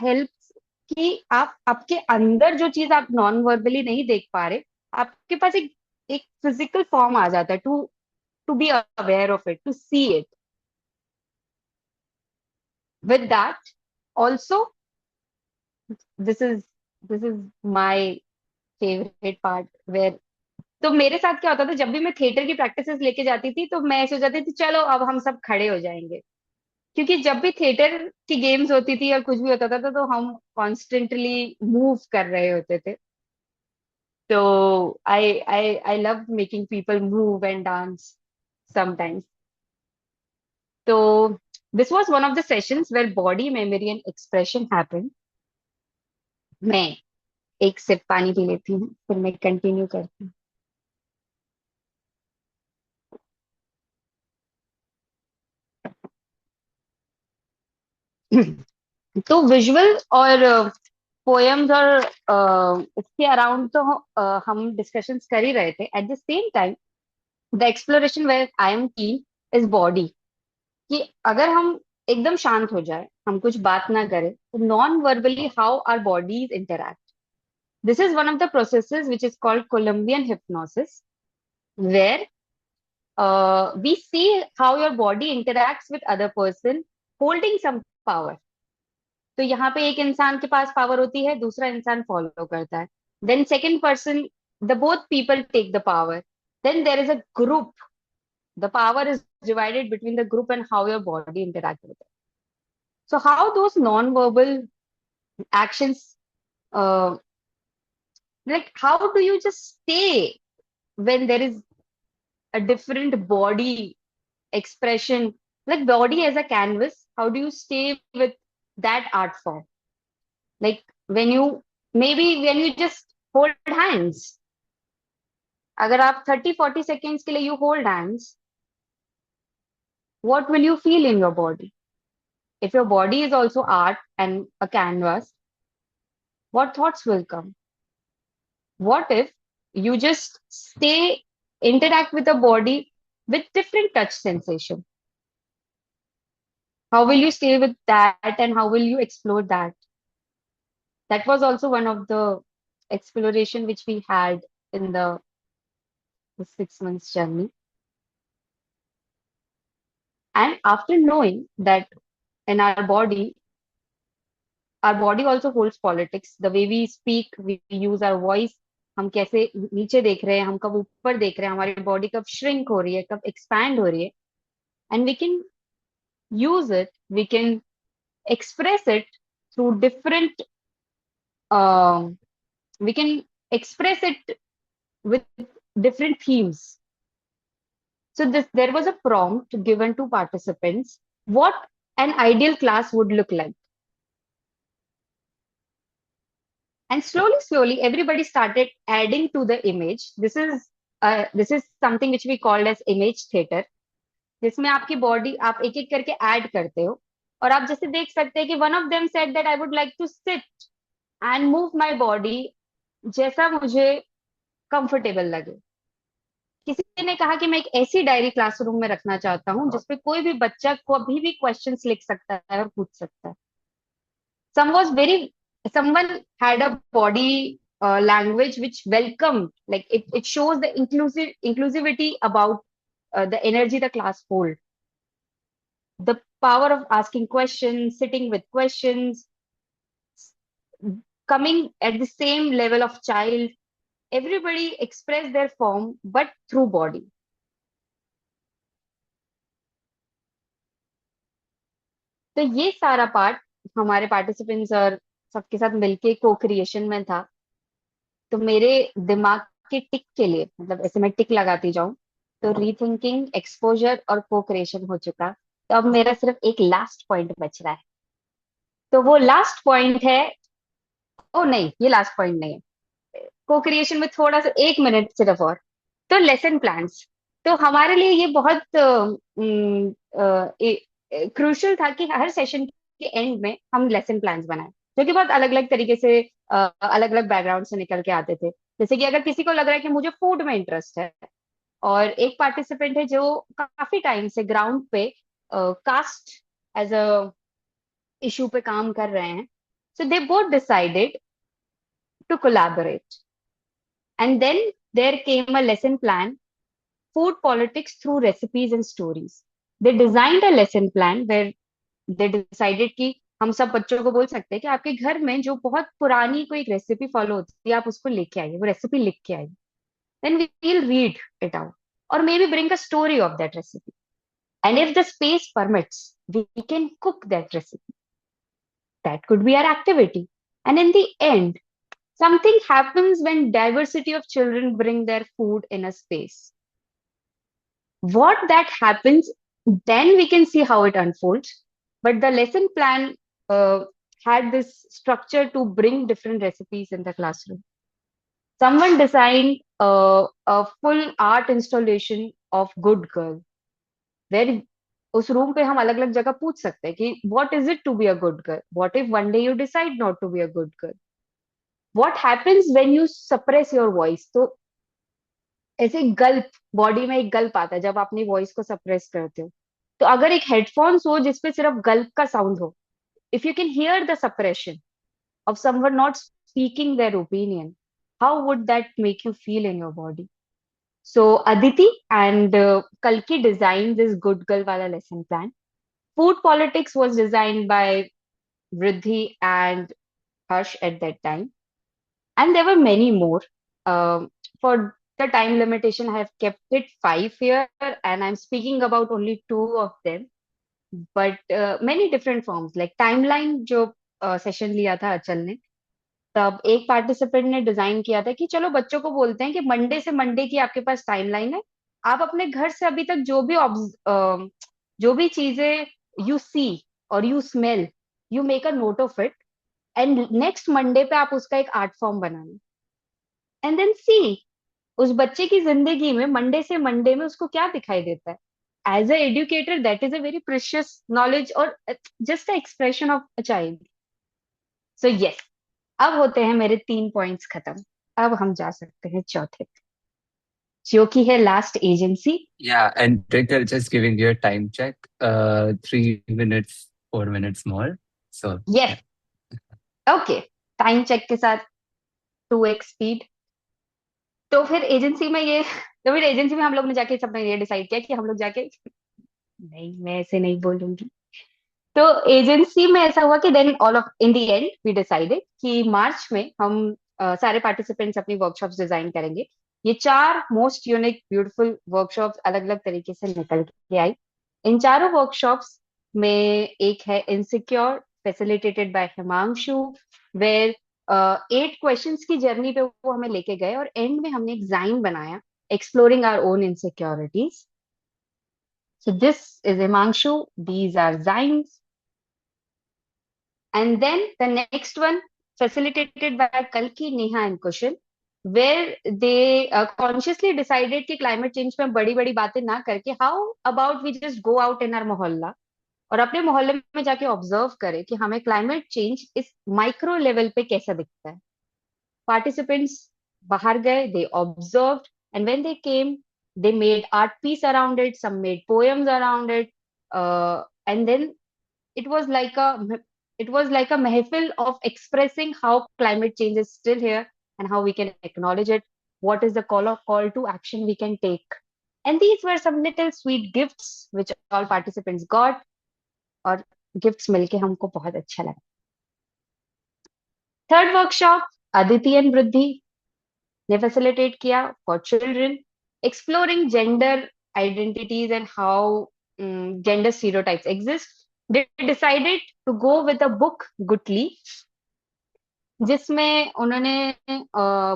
हेल्प्स कि आप आपके अंदर जो चीज आप नॉन वर्बली नहीं देख पा रहे, आपके पास एक फिजिकल फॉर्म आ जाता है to be aware of it, to see it. With that also, this is this is my favourite part, where तो मेरे साथ क्या होता था, जब भी मैं थिएटर की प्रैक्टिसेस लेके जाती थी तो मैं ऐसे हो जाती थी, चलो अब हम सब खड़े हो जाएंगे. क्योंकि जब भी थिएटर की गेम्स होती थी या कुछ भी होता था तो हम कॉन्स्टेंटली मूव कर रहे होते थे. तो I love making people move and dance sometimes. तो this was one of the sessions where body memory and expression happen. मैं एक सिप पानी पी लेती हूँ, फिर मैं कंटिन्यू करती हूँ. तो विजुअल और पोएम्स और इसके अराउंड तो हम डिस्कशंस कर ही रहे थे. At the same time the exploration where I am keen is body. कि अगर हम एकदम शांत हो जाए, हम कुछ बात ना करें, तो non verbally how our bodies interact. This is one of the processes which is called Colombian hypnosis, where we see how your body interacts with other person holding some power. तो यहाँ पे एक इंसान के पास पावर होती है, दूसरा इंसान फॉलो करता है. Then second person, the both people take the power. Then there is a group. The power is divided between the group and how your body interact with it. So how those non-verbal actions, uh, like how do you just stay when there is a different body expression, like body as a canvas, how do you stay with that art form? Like when you, maybe when you just hold hands, अगर आप 30-40 seconds के लिए you hold hands, what will you feel in your body? If your body is also art and a canvas, what thoughts will come? What if you just stay, interact with the body with different touch sensation? How will you stay with that and how will you explore that? That was also one of the exploration which we had in the 6 months journey. And after knowing that in our body also holds politics. The way we speak, we use our voice. हम कैसे नीचे देख रहे हैं, हम कब ऊपर देख रहे हैं, हमारी बॉडी कब श्रिंक हो रही है, कब एक्सपैंड हो रही है. And we can use it, we can express it through different, we can express it with different themes. So there was a prompt given to participants what an ideal class would look like. And slowly, everybody started adding to the image. This is something which we called as image theater. जिसमें आपकी body आप एक एक करके add करते हो. और आप जैसे देख सकते हैं कि one of them said that I would like to sit and move my body जैसा मुझे कंफर्टेबल लगे. किसी ने कहा कि मैं एक ऐसी डायरी क्लासरूम में रखना चाहता हूँ जिसपे कोई भी बच्चा कभी भी क्वेश्चंस लिख सकता है और पूछ सकता है. Some was very, someone had a body language which welcomed, like it shows the inclusivity about the energy the class hold, the power of asking questions, sitting with questions, coming at the same level of child. Everybody express their form, but through body. तो ये सारा part हमारे participants और सबके साथ मिलके को creation में था. तो मेरे दिमाग के टिक के लिए, मतलब ऐसे मैं टिक लगाती जाऊं, तो रीथिंकिंग, एक्सपोजर और को क्रिएशन हो चुका. तो अब मेरा सिर्फ एक लास्ट पॉइंट बच रहा है. तो वो लास्ट पॉइंट है, ओ नहीं, ये लास्ट पॉइंट नहीं है. को क्रिएशन में थोड़ा सा 1 मिनट सिर्फ और. तो लेसन प्लान्स. तो हमारे लिए ये बहुत क्रूशल था कि हर सेशन के एंड में हम लेसन प्लान्स बनाए, जो कि बहुत अलग अलग तरीके से, अलग अलग बैकग्राउंड से निकल के आते थे. जैसे कि अगर किसी को लग रहा है कि मुझे फूड में इंटरेस्ट है, और एक पार्टिसिपेंट है जो काफी टाइम से ग्राउंड पे कास्ट एज अ इशू पे काम कर रहे हैं, so they both decided to collaborate. And then there came a lesson plan, food politics through recipes and stories. They designed a lesson plan where they decided कि हम सब बच्चों को बोल सकते हैं कि आपके घर में जो बहुत पुरानी कोई रेसिपी फॉलो होती है, आप उसको लेके आइए, वो रेसिपी लिख के आइए. Then we will read it out, or maybe bring a story of that recipe. And if the space permits, we can cook that recipe. That could be our activity. And in the end, something happens when diversity of children bring their food in a space. What that happens, then we can see how it unfolds. But the lesson plan had this structure to bring different recipes in the classroom. Someone designed a full art installation of Good Girl, where उस room पे हम अलग अलग जगह पूछ सकते हैं कि what is it to be a good girl? What if one day you decide not to be a good girl? What happens when you suppress your voice? तो ऐसे गल्प, बॉडी में एक गल्प आता है जब आप अपनी वॉइस को सप्रेस करते हो. तो अगर एक हेडफोन्स हो जिसपे सिर्फ गल्प का साउंड हो, if you can hear the suppression of someone not speaking their opinion, how would that make you feel in your body? So Aditi and कल्कि डिजाइन दिस गुड गर्ल वाला lesson plan. Food politics was designed by Vriddhi and Harsh at that time, and there were many more. For the time limitation, I have kept it 5 here, and I'm speaking about only 2 of them. But many different forms, like timeline जो session लिया था अचल ने, तब एक participant ने design किया था कि चलो बच्चों को बोलते हैं कि मंडे से मंडे की आपके पास टाइमलाइन है. आप अपने घर से अभी तक जो भी चीजें यू सी और you smell, you make a note of it, and next Monday पे आप उसका एक आर्ट फॉर्म बनाना. एंड देन सी उस बच्चे की जिंदगी में मंडे से मंडे में उसको क्या दिखाई देता है. As a educator that is a very precious knowledge, और just a expression of a child. So yes, अब होते हैं मेरे 3 पॉइंट्स खत्म. अब हम जा सकते हैं चौथे, जो की है last agency. Yeah, and Twinkle, just giving you a time check. 3 minutes, 4 minutes more. So yes, okay, time check के साथ 2x स्पीड. तो फिर एजेंसी में ये, तो फिर एजेंसी में हम लोग ने जाके सबने ये डिसाइड किया कि हम लोग जाके, नहीं मैं ऐसे नहीं बोलूंगी. तो एजेंसी में ऐसा हुआ कि then all of in the end we decided कि मार्च में हम सारे पार्टिसिपेंट्स अपनी वर्कशॉप्स डिजाइन करेंगे. ये 4 मोस्ट यूनिक ब्यूटीफुल वर्कशॉप्स अलग अलग तरीके से निकल के आई. इन चारों वर्कशॉप्स में एक है insecure, facilitated by Himanshu, where 8 questions की जर्नी पे वो हमें लेके गए, और एंड में हमने एक डिजाइन बनाया exploring our own insecurities. So this is Himanshu, these are Zines. And then the next one, facilitated by Kalki, Neha and Kushan, where they consciously decided कि climate change में बड़ी बड़ी बातें ना करके, how about we just go out in our मोहल्ला और अपने मोहल्ले में जाके ऑब्जर्व करें कि हमें क्लाइमेट चेंज इस माइक्रो लेवल पे कैसा दिखता है. पार्टिसिपेंट्स बाहर गए, they observed, and when they came They made art piece around it, some made poems around it, and then it was like a it was like a mehfil of expressing how climate change is still here and how we can acknowledge it. What is the call to action we can take? And these were some little sweet gifts which all participants got. और gifts मिलके हमको बहुत अच्छा लगा. Third workshop Aditi and वृद्धि ने facilitate किया for children exploring gender identities and how gender stereotypes exist. They decided to go with a book Gutli, जिसमें उन्होंने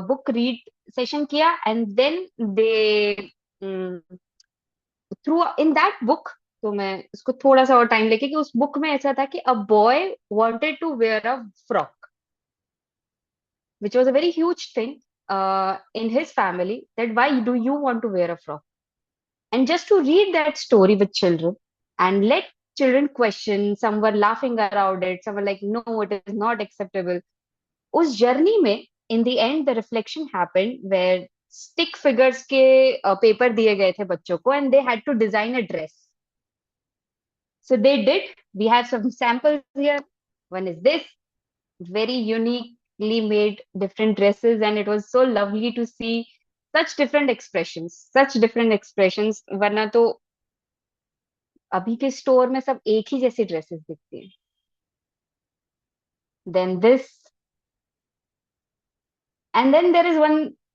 बुक रीड सेशन किया and then they through in that book. तो मैं उसको थोड़ा सा और टाइम लेके कि उस बुक में ऐसा था कि a boy wanted to wear a frock which was a very huge thing in his family, that why do you want to wear a frock? And just to read that story with children and let children question, some were laughing around it, some were like no, it is not acceptable. उस journey में in the end the reflection happened where stick figures के paper दिए गए थे बच्चों को and they had to design a dress. So they did. We have some samples here. One is this very uniquely made different dresses, and it was so lovely to see such different expressions, such different expressions. वरना तो अभी के store में सब एक ही जैसी dresses दिखती हैं. Then this, and then there is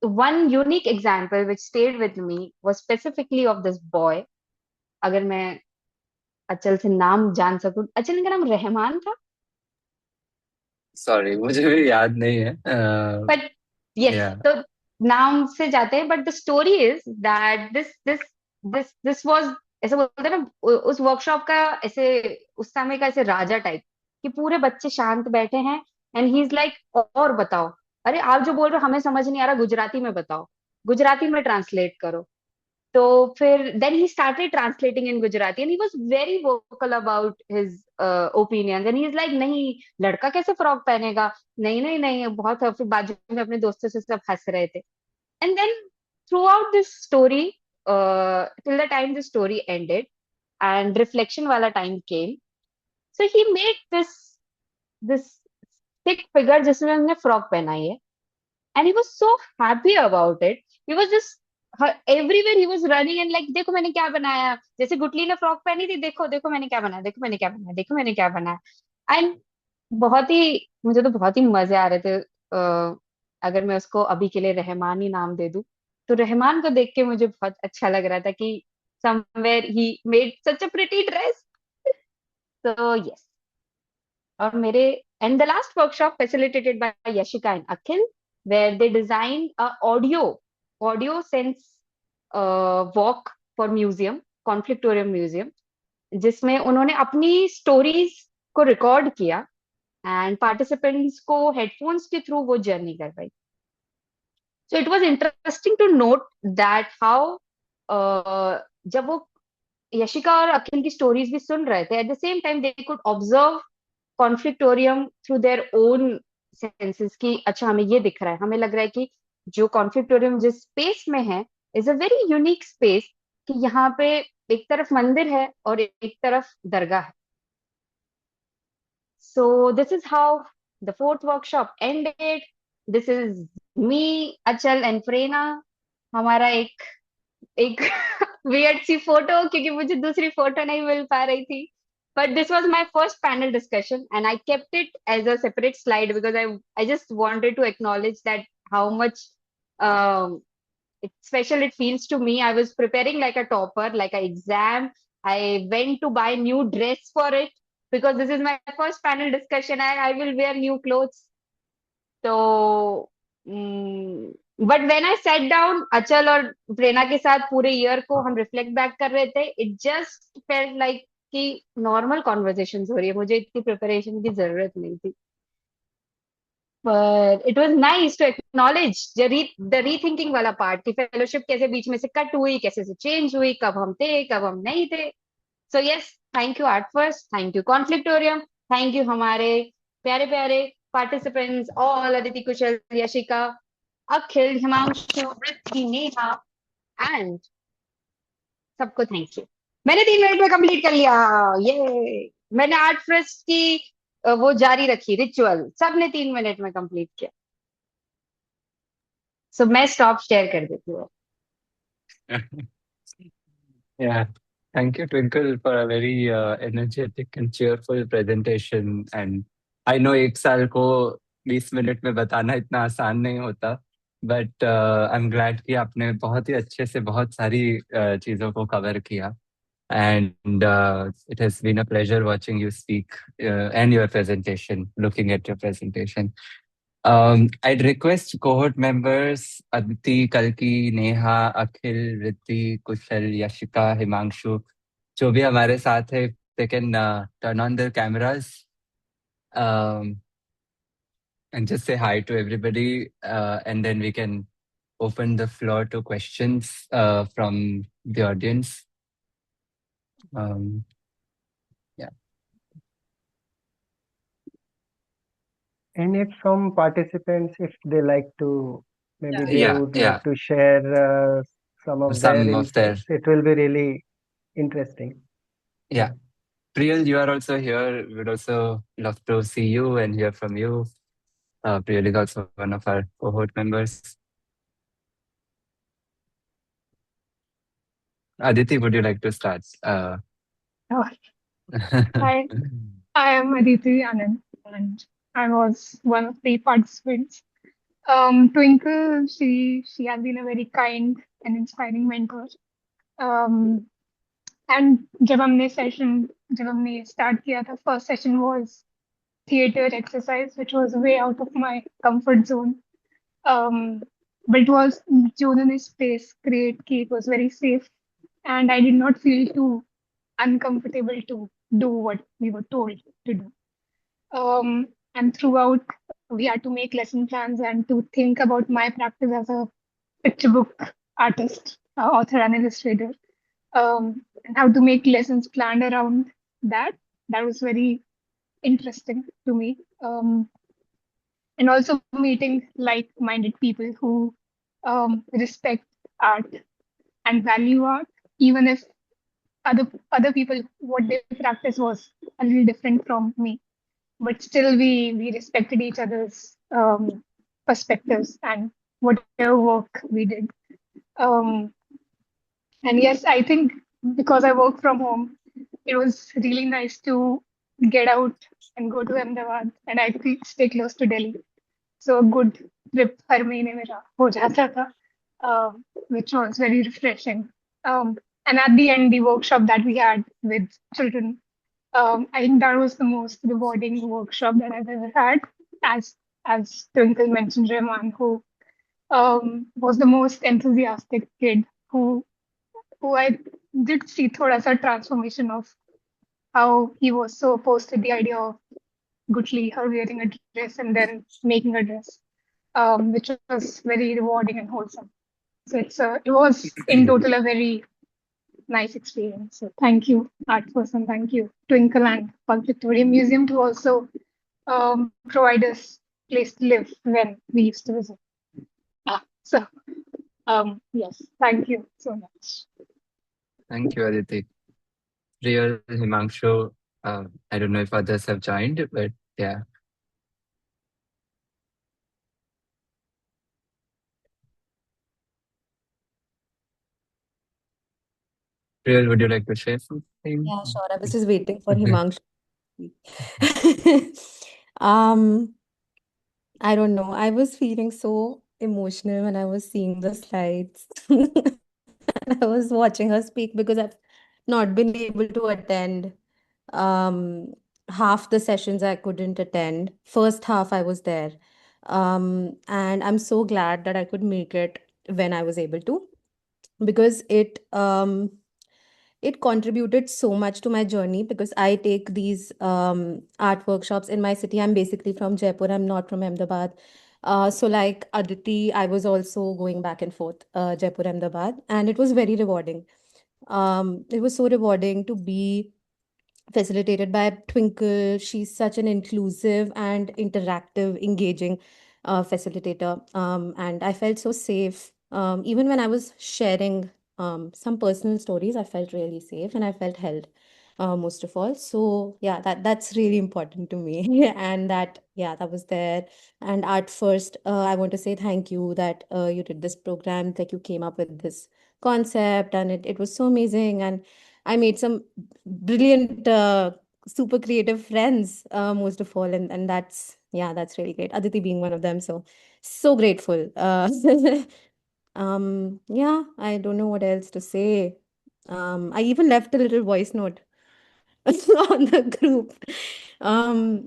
one unique example which stayed with me was specifically of this boy. अगर मैं अचल से नाम जान सकूं, अचल का नाम रहमान था. सॉरी मुझे भी याद नहीं है. But yes, Yeah. तो नाम से जाते हैं. But the story is that this was ऐसे बोलते हैं ना, उस वर्कशॉप का ऐसे उस समय का ऐसे राजा टाइप कि पूरे बच्चे शांत बैठे हैं एंड ही इज लाइक और बताओ, अरे आप जो बोल रहे हो हमें समझ नहीं आ रहा, गुजराती में बताओ, गुजराती में ट्रांसलेट करो. तो फिर then he started translating in Gujarati and he was very vocal about his opinions and he is like नहीं लड़का कैसे फ्रॉक पहनेगा, नहीं नहीं नहीं बहुत. फिर बाजू में अपने दोस्तों से सब हंस रहे थे. And then throughout this story till the time the story ended and reflection वाला time came, so he made this stick figure जिसमें उसने फ्रॉक पहनाई है and he was so happy about it. He was just everywhere he was running and like देखो मैंने क्या बनाया, जैसे गुटली ने फ्रॉक पहनी थी, देखो देखो मैंने क्या बनाया, देखो मैंने क्या बनाया, देखो मैंने क्या बनाया. एंड बहुत ही मुझे तो बहुत ही मजे आ रहे थे. अगर मैं उसको अभी के लिए रहमान ही नाम दे दूं तो रहमान को देख के मुझे बहुत अच्छा लग रहा था कि somewhere he made such a pretty dress. So yes. और मेरे and the last workshop facilitated by Yashika and Akhil where they designed a audio sense walk for museum, conflictorium museum, जिसमें उन्होंने अपनी स्टोरीज को रिकॉर्ड किया and participants को headphones के through वो जर्नी करवाई. So it was interesting to note that how जब वो यशिका और अखिल की स्टोरीज भी सुन रहे थे, at the same time they could observe Conflictorium through their own senses कि अच्छा हमें ये दिख रहा है, हमें लग रहा है कि जो कॉन्फ्लिक्टोरियम जिस स्पेस में है is a very unique space कि यहाँ पे एक तरफ मंदिर है और एक तरफ दरगाह है. So this is how the fourth workshop ended. This is me, Achal and Prerna. हमारा एक weird सी फोटो क्योंकि मुझे दूसरी फोटो नहीं मिल पा रही थी. But this was my first panel discussion and I kept it as a separate slide because I just wanted to acknowledge that how much special it feels to me. I was preparing like a topper, like an exam. I went to buy new dress for it because this is my first panel discussion and I will wear new clothes. So, but when I sat down, Achal और प्रेरणा के साथ पूरे year को हम reflect back कर रहे थे, it just felt like कि नॉर्मल कॉन्वर्सेशन हो रही है, मुझे इतनी प्रिपरेशन की जरूरत नहीं थी. But it was nice to acknowledge the rethinking वाला पार्ट कि फेलोशिप कैसे बीच में से कट हुई, कैसे से चेंज हुई, कब हम थे कब हम नहीं थे. So yes, thank you Art1st, thank you Conflictorium, thank you हमारे प्यारे प्यारे participants all, Aditi, Kushal, Yashika, Akhil, Himanshu, Riddhi, Neha, and सबको थैंक यू। मैंने 3 मिनट में कंप्लीट कर लिया, ये मैंने आर्ट फर्स्ट की वो जारी रखी रिचुअल, सबने 3 मिनट में कंप्लीट किया। सो मैं स्टॉप शेयर कर देती हूँ। Yeah. Thank you, Twinkle, for a very energetic and cheerful presentation. And I know 1 साल को 20 मिनट में बताना इतना आसान नहीं होता, but I'm glad कि आपने बहुत ही अच्छे से बहुत सारी चीजों को कवर किया. And it has been a pleasure watching you speak and your presentation, looking at your presentation. I'd request cohort members Aditi, Kalki, Neha, Akhil, Riddhi, Kushal, Yashika, Himanshu, जो भी हमारे साथ है, they can turn on their cameras um, and just say hi to everybody, and then we can open the floor to questions from the audience. Yeah. And if some participants, if they like to, maybe they Yeah, would yeah. like to share some of their Some of their, insights, it will be really interesting. yeah. Priyal, you are also here. We'd also love to see you and hear from you. Priyal is also one of our cohort members. Aditi, would you like to start? Oh, Hi, I am Aditi Anand, and I was one of the participants. Twinkle, she has been a very kind and inspiring mentor. Um, and जब हमने start किया था, first session was theater exercise, which was way out of my comfort zone. But it was जो उन्होंने space create की, it was very safe, and I did not feel too uncomfortable to do what we were told to do. And throughout, we had to make lesson plans and to think about my practice as a picture book artist, author, and illustrator, and how to make lessons planned around that. That was very interesting to me. And also meeting like-minded people who respect art and value art, even if other people what they practice was a little different from me, but still we respected each other's perspectives and whatever work we did. And yes, I think because I work from home, it was really nice to get out and go to Ahmedabad, and I could stay close to Delhi. So a good trip हर महीने मेरा हो जाता था, which was very refreshing. And at the end, the workshop that we had with children, I think that was the most rewarding workshop that I've ever had. As Twinkle mentioned, Rahman, who was the most enthusiastic kid who I did see thoda sa transformation of how he was so opposed to the idea of Gutli, her wearing a dress and then making a dress, which was very rewarding and wholesome. So it was in total a very nice experience. So thank you, Art1st, and thank you, Twinkle and Conflictorium Museum, to also provide us place to live when we used to visit. So yes, thank you so much. Thank you, Aditi. Priyal, Himanshu, I don't know if others have joined, but yeah. Priyal, would you like to share something? Yeah, sure. I was just waiting for Himanshu. Um, I don't know. I was feeling so emotional when I was seeing the slides. And I was watching her speak because I've not been able to attend half the sessions I couldn't attend. First half I was there. And I'm so glad that I could make it when I was able to, because it contributed so much to my journey, because I take these art workshops in my city. I'm basically from Jaipur. I'm not from Ahmedabad. So like Aditi, I was also going back and forth, Jaipur, Ahmedabad, and it was very rewarding. It was so rewarding to be facilitated by Twinkle. She's such an inclusive and interactive, engaging facilitator. And I felt so safe, even when I was sharing some personal stories, I felt really safe and I felt held, most of all. So yeah, that's really important to me. And that, yeah, that was there. And at first, I want to say thank you that you did this program, that you came up with this concept, and it was so amazing. And I made some brilliant, super creative friends, most of all. And that's, yeah, that's really great. Aditi being one of them. So grateful. Yeah, I don't know what else to say. I even left a little voice note on the group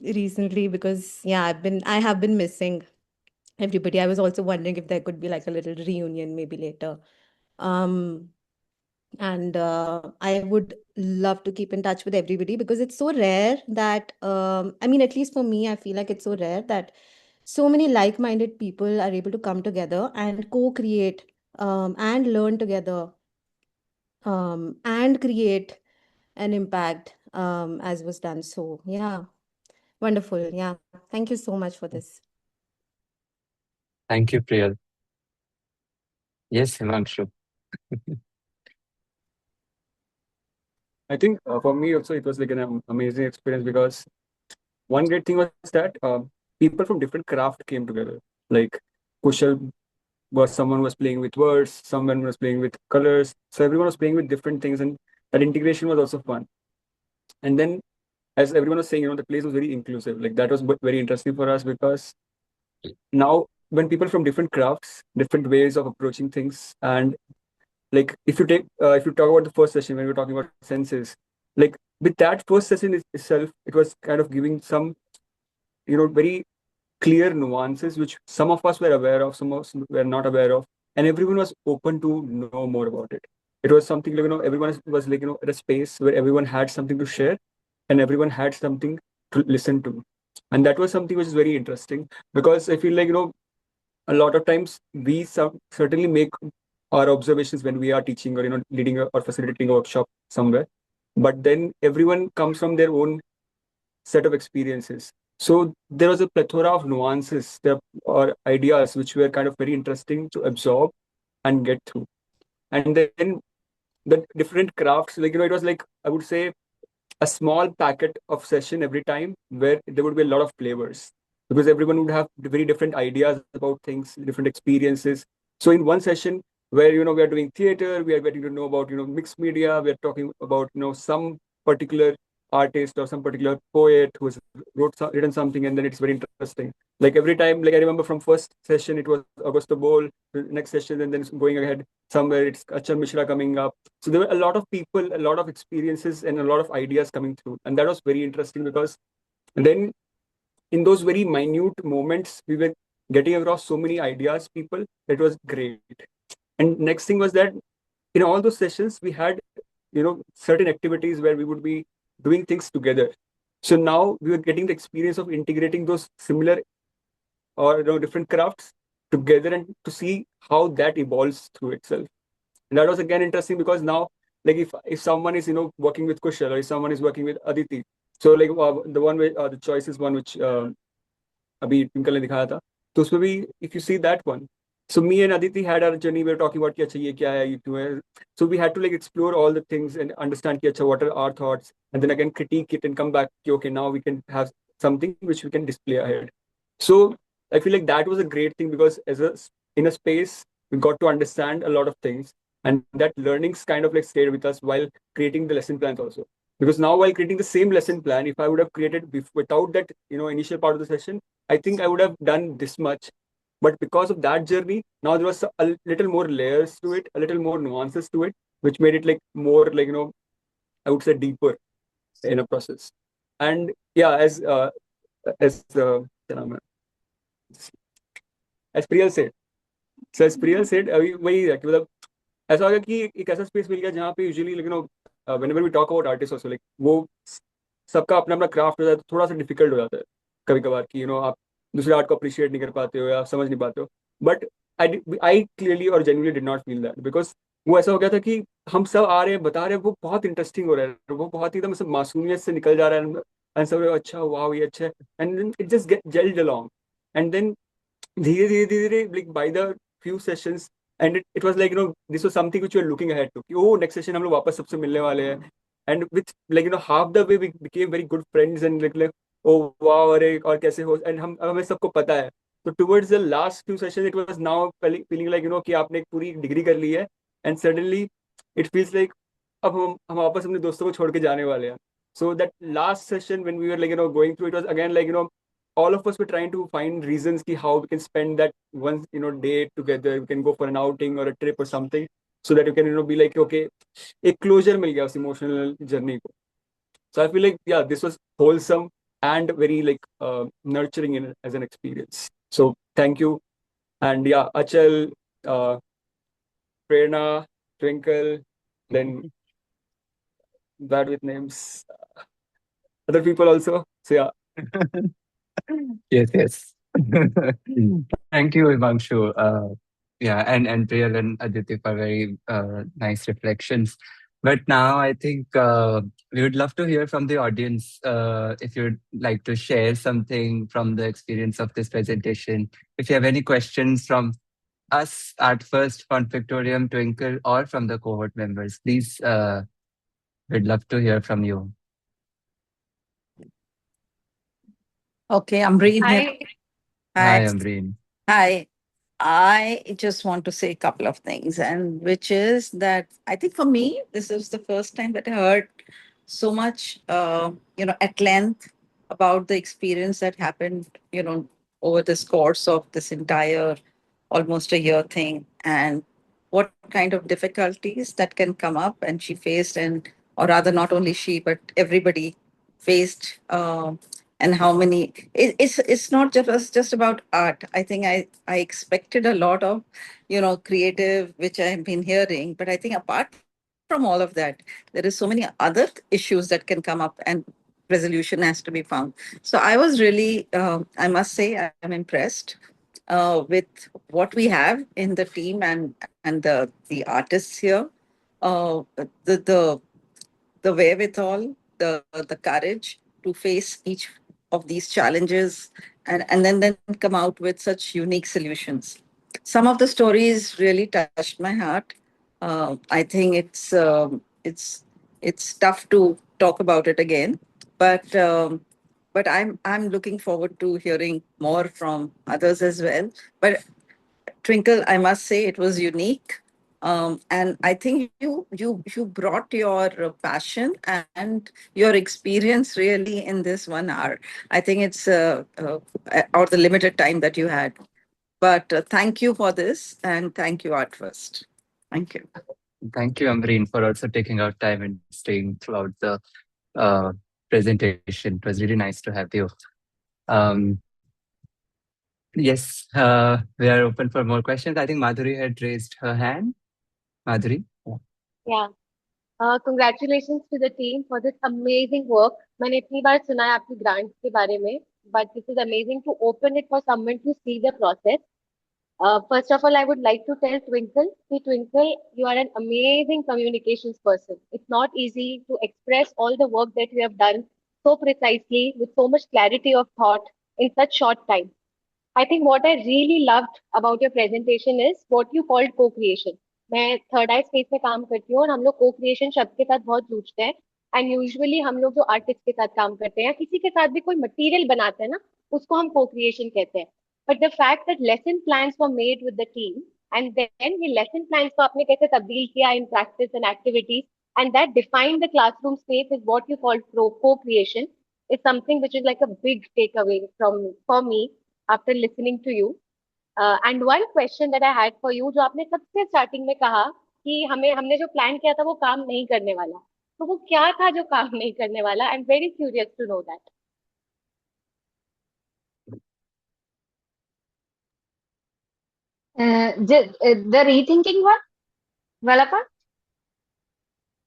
recently, because yeah, I have been missing everybody. I was also wondering if there could be like a little reunion maybe later. Um, and I would love to keep in touch with everybody, because it's so rare that I mean, at least for me, I feel like it's so rare that so many like-minded people are able to come together and co-create, and learn together, and create an impact, as was done. So yeah, wonderful. Yeah, thank you so much for this. Thank you, Priyal. Yes, Himanshu. I think for me also it was like an amazing experience, because one great thing was that people from different craft came together. Like Kushal was someone who was playing with words, someone was playing with colors. So everyone was playing with different things, and that integration was also fun. And then, as everyone was saying, the place was very inclusive. Like that was very interesting for us, because now when people from different crafts, different ways of approaching things, and like if you talk about the first session when we were talking about senses, like with that first session itself, it was kind of giving some very clear nuances which some of us were aware of, some of us were not aware of, and everyone was open to know more about it. It was something like everyone was like at a space where everyone had something to share and everyone had something to listen to, and that was something which is very interesting, because I feel like a lot of times we certainly make our observations when we are teaching or leading or facilitating a workshop somewhere, but then everyone comes from their own set of experiences. So there was a plethora of nuances there, or ideas which were kind of very interesting to absorb and get through. And then the different crafts, like it was like, I would say, a small packet of session every time where there would be a lot of flavors, because everyone would have very different ideas about things, different experiences. So in one session where we are doing theater, we are getting to know about mixed media, we are talking about some particular artist or some particular poet who has written something, and then it's very interesting. Like every time, like I remember from first session it was Augusto Boal, the next session, and then going ahead somewhere it's Achal Mishra coming up. So there were a lot of people, a lot of experiences, and a lot of ideas coming through. And that was very interesting, because then in those very minute moments, we were getting across so many ideas, people. It was great. And next thing was that in all those sessions, we had, certain activities where we would be doing things together. So now we were getting the experience of integrating those similar or different crafts together, and to see how that evolves through itself. And that was again interesting, because now, like if someone is working with Kushal, or if someone is working with Aditi, so like the one way the choice is one which अभी Twinkle ने दिखाया था, तो उसमें भी if you see that one, so me and Aditi had our journey. We were talking about कि अच्छा ये क्या है, ये क्यों है. So we had to like explore all the things and understand कि अच्छा what are our thoughts, and then again critique it and come back कि okay, now we can have something which we can display ahead. So I feel like that was a great thing, because in a space we got to understand a lot of things, and that learnings kind of like stayed with us while creating the lesson plans also. Because now while creating the same lesson plan, if I would have created without that initial part of the session, I think I would have done this much. But because of that journey, now there was a little more layers to it, a little more nuances to it, which made it like more like I would say deeper in a process. And yeah, as Priyal said, so as Priyal said, अभी वही है कि मतलब ऐसा हो गया कि एक ऐसा स्पेस मिल गया जहाँ पे usually whenever we talk about artists also, like वो सबका अपना अपना क्राफ्ट होता है, तो थोड़ा सा डिफिकल्ट हो जाता है कभी कभार कि आप दूसरे आर्ट को अप्रिशिएट नहीं कर पाते हो या समझ नहीं पाते हो. बट आई क्लियरली और genuinely did not feel that, because वो ऐसा हो गया था कि हम सब आ रहे हैं, बता रहे हैं, वो बहुत इंटरेस्टिंग हो रहा है, वो बहुत ही एकदम सब मासूमियत से निकल जा रहा है, एंड सब अच्छा वाह ये अच्छा है, and then it just get gelled along. And then धीरे धीरे धीरे धीरे like by the few sessions and it was like, this was something which we were looking ahead to. Oh, next session हम लोग वापस सबसे मिलने वाले हैं. And with like, half the way we became very good friends, and like oh wow, अरे और कैसे हो, and हमें सबको पता है. So towards the last few sessions, it was now feeling like, कि आपने एक पूरी डिग्री कर ली है, and suddenly it feels like अब हम वापस अपने दोस्तों को छोड़ के जाने वाले हैं. So that last session when we were like, going through, it was again like, all of us were trying to find reasons ki how we can spend that one, day together. We can go for an outing or a trip or something, so that you can, be like, okay, a closure mil gaya us emotional journey ko. So I feel like, yeah, this was wholesome and very like nurturing as an experience. So thank you. And yeah, Achal, Prerna, Twinkle, then bad with names, other people also. So yeah. Yes, yes. Thank you, Himanshu. Yeah, and Priyal and Aditi for very nice reflections. But now I think we would love to hear from the audience if you'd like to share something from the experience of this presentation. If you have any questions from us, Art1st, Conflictorium, Twinkle, or from the cohort members, please, we'd love to hear from you. Okay, Amreen here. Hi, Amreen. Hi. I just want to say a couple of things, and which is that I think for me, this is the first time that I heard so much, at length about the experience that happened, over this course of this entire almost a year thing, and what kind of difficulties that can come up. And she faced, and or rather, not only she, but everybody faced. And how many it's not just about art. I think I expected a lot of creative, which I have been hearing, but I think apart from all of that, there is so many other issues that can come up, and resolution has to be found. So I was really I must say I'm impressed with what we have in the team, and the artists here, the the the wherewithal, the courage to face each of these challenges, and then come out with such unique solutions. Some of the stories really touched my heart. I think it's tough to talk about it again, but I'm looking forward to hearing more from others as well. But Twinkle, I must say it was unique. And I think you brought your passion and your experience really in this 1 hour. I think it's or the limited time that you had. But thank you for this, and thank you, Art1st. Thank you. Thank you, Amreen, for also taking out time and staying throughout the uh, presentation. It was really nice to have you. Um, yes, we are open for more questions. I think Madhuri had raised her hand. Madhuri? Yeah. Congratulations to the team for this amazing work. मैंने इतनी बार सुना है आपकी grants के बारे में, but this is amazing to open it for someone to see the process. First of all, I would like to tell Twinkle, see Twinkle, you are an amazing communications person. It's not easy to express all the work that you have done so precisely with so much clarity of thought in such short time. I think what I really loved about your presentation is what you called co-creation. मैं third आई space में काम करती हूँ और हम लोग को creation शब्द के साथ बहुत जूझते हैं. एंड यूजुअली हम लोग जो आर्टिस्ट के साथ काम करते हैं, किसी के साथ भी कोई मटेरियल बनाते हैं ना, उसको हम को क्रिएशन कहते हैं. But the fact that lesson plans were made with the team, and then ये लेसन प्लान्स को आपने कैसे तब्दील किया in practice and activities, and that define the classroom space is what you call co creation, is something which is like a big takeaway for me after listening to you. And one question that I had for you, जो आपने सबसे starting में कहा कि हमने जो plan किया था वो काम नहीं करने वाला, तो वो क्या था जो काम नहीं करने वाला? I am very curious to know that. The rethinking वाला पार्ट.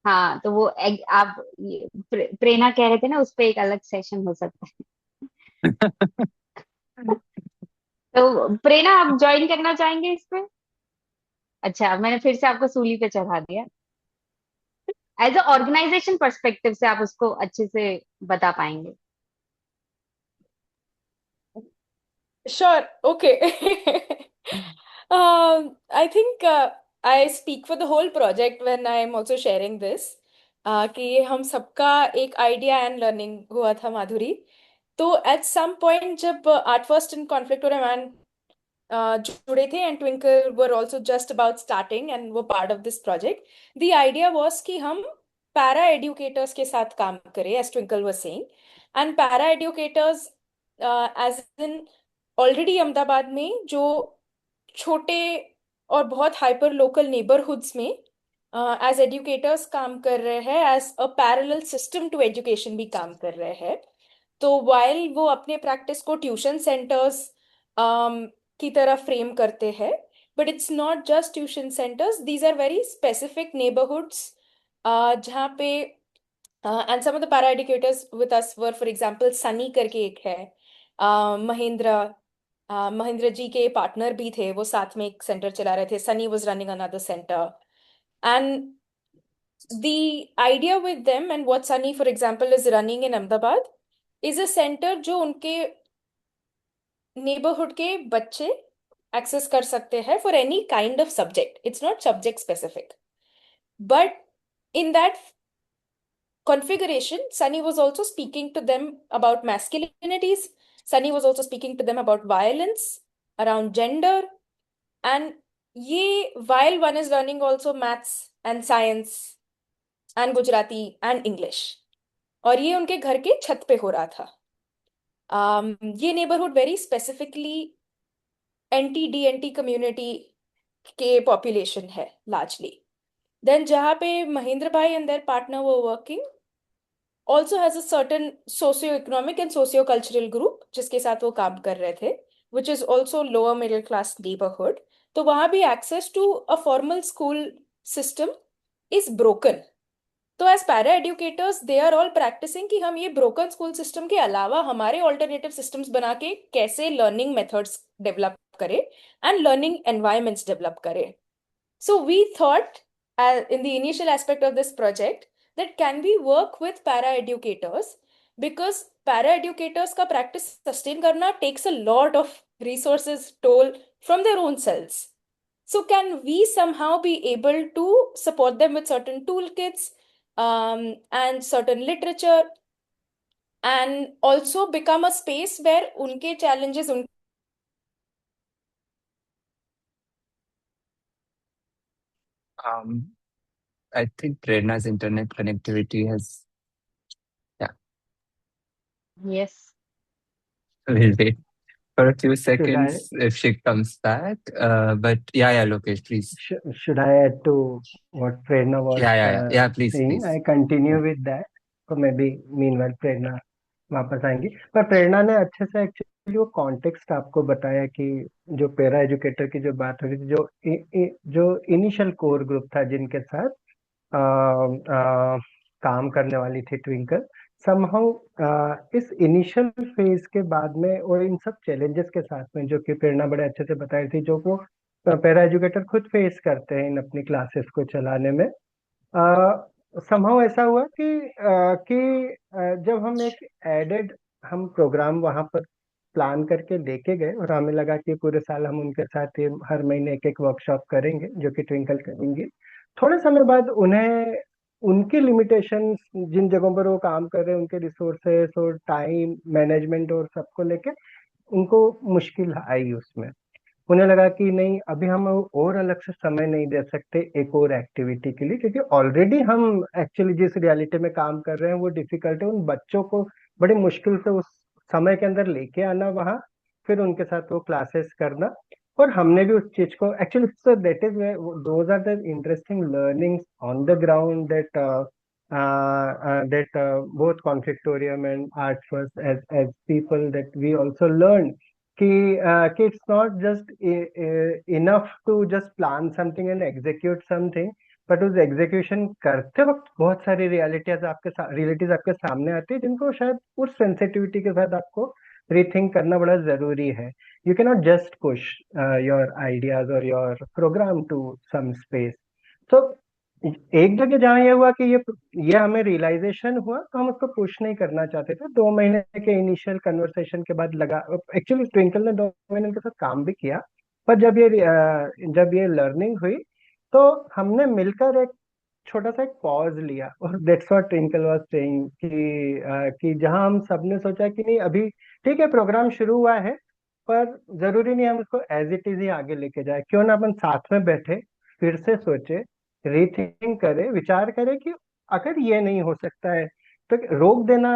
हाँ, तो वो आप प्रेरणा कह रहे थे ना, उस पे एक अलग सेशन हो सकता है. तो प्रेरणा, आप ज्वाइन करना चाहेंगे इस पे? अच्छा, मैंने फिर से आपको सूली पे चढ़ा दिया. एज अ ऑर्गेनाइजेशन पर्सपेक्टिव से आप उसको अच्छे से बता पाएंगे. Sure. Okay. I think I speak for the whole project when I am also sharing this. कि ये हम सबका एक आइडिया एंड लर्निंग हुआ था माधुरी. तो एट सम पॉइंट जब art first in Conflictorium and जुड़े थे and Twinkle were also just about starting and वो part of this project, the idea was कि हम पैरा एडुकेटर्स के साथ काम करें, as Twinkle was saying. And para educators as in already Ahmedabad में जो छोटे और बहुत हाइपर लोकल नेबरहुड्स में एज एडुकेटर्स काम कर रहे हैं, as a parallel system to education भी काम कर रहे हैं. तो वाइल वो अपने प्रैक्टिस को ट्यूशन सेंटर्स की तरह फ्रेम करते हैं, but it's not just tuition centres, these are very specific neighbourhoods जहाँ पे and some of the para educators with us were for example Sunny करके एक है, महेंद्र जी के पार्टनर भी थे, वो साथ में एक सेंटर चला रहे थे. Sunny was running another centre. And the idea with them and what Sunny, for example, is running in Ahmedabad is a center जो उनके neighborhood के बच्चे access कर सकते हैं for any kind of subject. It's not subject specific. But in that configuration, Sunny was also speaking to them about masculinities. Sunny was also speaking to them about violence, around gender. And ये while one is learning also maths and science and Gujarati and English. और ये उनके घर के छत पे हो रहा था. ये neighbourhood very specifically NT-DNT community के पॉपुलेशन है लार्जली. देन जहाँ पे Mahendra bhai and their partner वो working also has a certain socio economic and socio cultural group जिसके साथ वो काम कर रहे थे, which is also lower middle class neighbourhood. तो वहाँ भी access to a formal school system is broken. तो as para educators they are all practising कि हम ये ब्रोकन स्कूल सिस्टम के अलावा हमारे ऑल्टरनेटिव सिस्टम्स बना के कैसे लर्निंग मेथड्स डेवलप करें एंड लर्निंग एनवायरमेंट्स डेवलप करें. So we thought in the initial aspect of this project that can we work with para educators, because para educators का practice sustain करना takes a lot of resources toll from their own selves. So can we somehow be able to support them with certain toolkits and certain literature and also become a space where उनके challenges I think Prerna's internet connectivity has, yeah, Yes. we'll wait for a few Should I seconds if she comes back. But yeah, Lokesh, please. should I add to what Prerna was Yeah, please, saying? please. I continue with that. So maybe meanwhile Prerna वापस आएंगी. पर प्रेरणा ने अच्छे से actually वो context आपको बताया कि जो पैरा एजुकेटर की जो बात हो रही थी, जो इनिशियल कोर ग्रुप था जिनके साथ काम करने वाली थी ट्विंकल, समहाउ इस इनिशियल फेज के बाद में और इन सब चैलेंजेस के साथ में जो कि प्रेरणा बड़े अच्छे से बता रही थी, जो वो पैरा एजुकेटर खुद फेस करते हैं इन अपनी क्लासेस को चलाने में, समहाउ ऐसा हुआ कि जब हम एक एडेड हम प्रोग्राम वहां पर प्लान करके लेके गए और हमें लगा कि पूरे साल हम उनके साथ ये हर महीने एक एक वर्कशॉप करेंगे जो कि ट्विंकल करेंगे. थोड़े समय बाद उन्हें उनकी लिमिटेशन जिन जगहों पर वो काम कर रहे हैं, उनके रिसोर्सेस और टाइम मैनेजमेंट और सबको लेके उनको मुश्किल आई उसमें. उन्हें लगा कि नहीं, अभी हम और अलग से समय नहीं दे सकते एक और एक्टिविटी के लिए, क्योंकि ऑलरेडी हम एक्चुअली जिस रियलिटी में काम कर रहे हैं वो डिफिकल्ट है. उन बच्चों को बड़ी मुश्किल से उस समय के अंदर लेके आना वहाँ, फिर उनके साथ वो क्लासेस करना. और हमने भी उस चीज को actually, so that is those are the interesting learnings on the ground that both conflictorium and art first as people that we also learned कि it's not just enough to just plan something and execute something, but उस execution करते वक्त बहुत सारी realities आपके सामने आती है जिनको शायद उस सेंसिटिविटी के साथ आपको रीथिंक करना बड़ा जरूरी है. You can not just push your ideas और your programme to some space. तो एक जगह जहाँ ये हुआ कि ये हमें रियलाइजेशन हुआ, तो हम उसको पुश नहीं करना चाहते थे. 2 महीने के इनिशियल कन्वर्सेशन के बाद लगा, एक्चुअली ट्विंकल ने 2 महीने के साथ काम भी किया पर जब ये लर्निंग हुई तो हमने मिलकर एक छोटा सा एक पॉज लिया, और that's what twinkle was saying कि जहां हम सबने सोचा कि नहीं, अभी ठीक है प्रोग्राम शुरू हुआ है, पर जरूरी नहीं हम उसको एज इट इज ही आगे लेके जाए, क्यों ना अपन साथ में बैठे फिर से सोचे, रीथिंक करें, विचार करें कि अगर ये नहीं हो सकता है तो रोक देना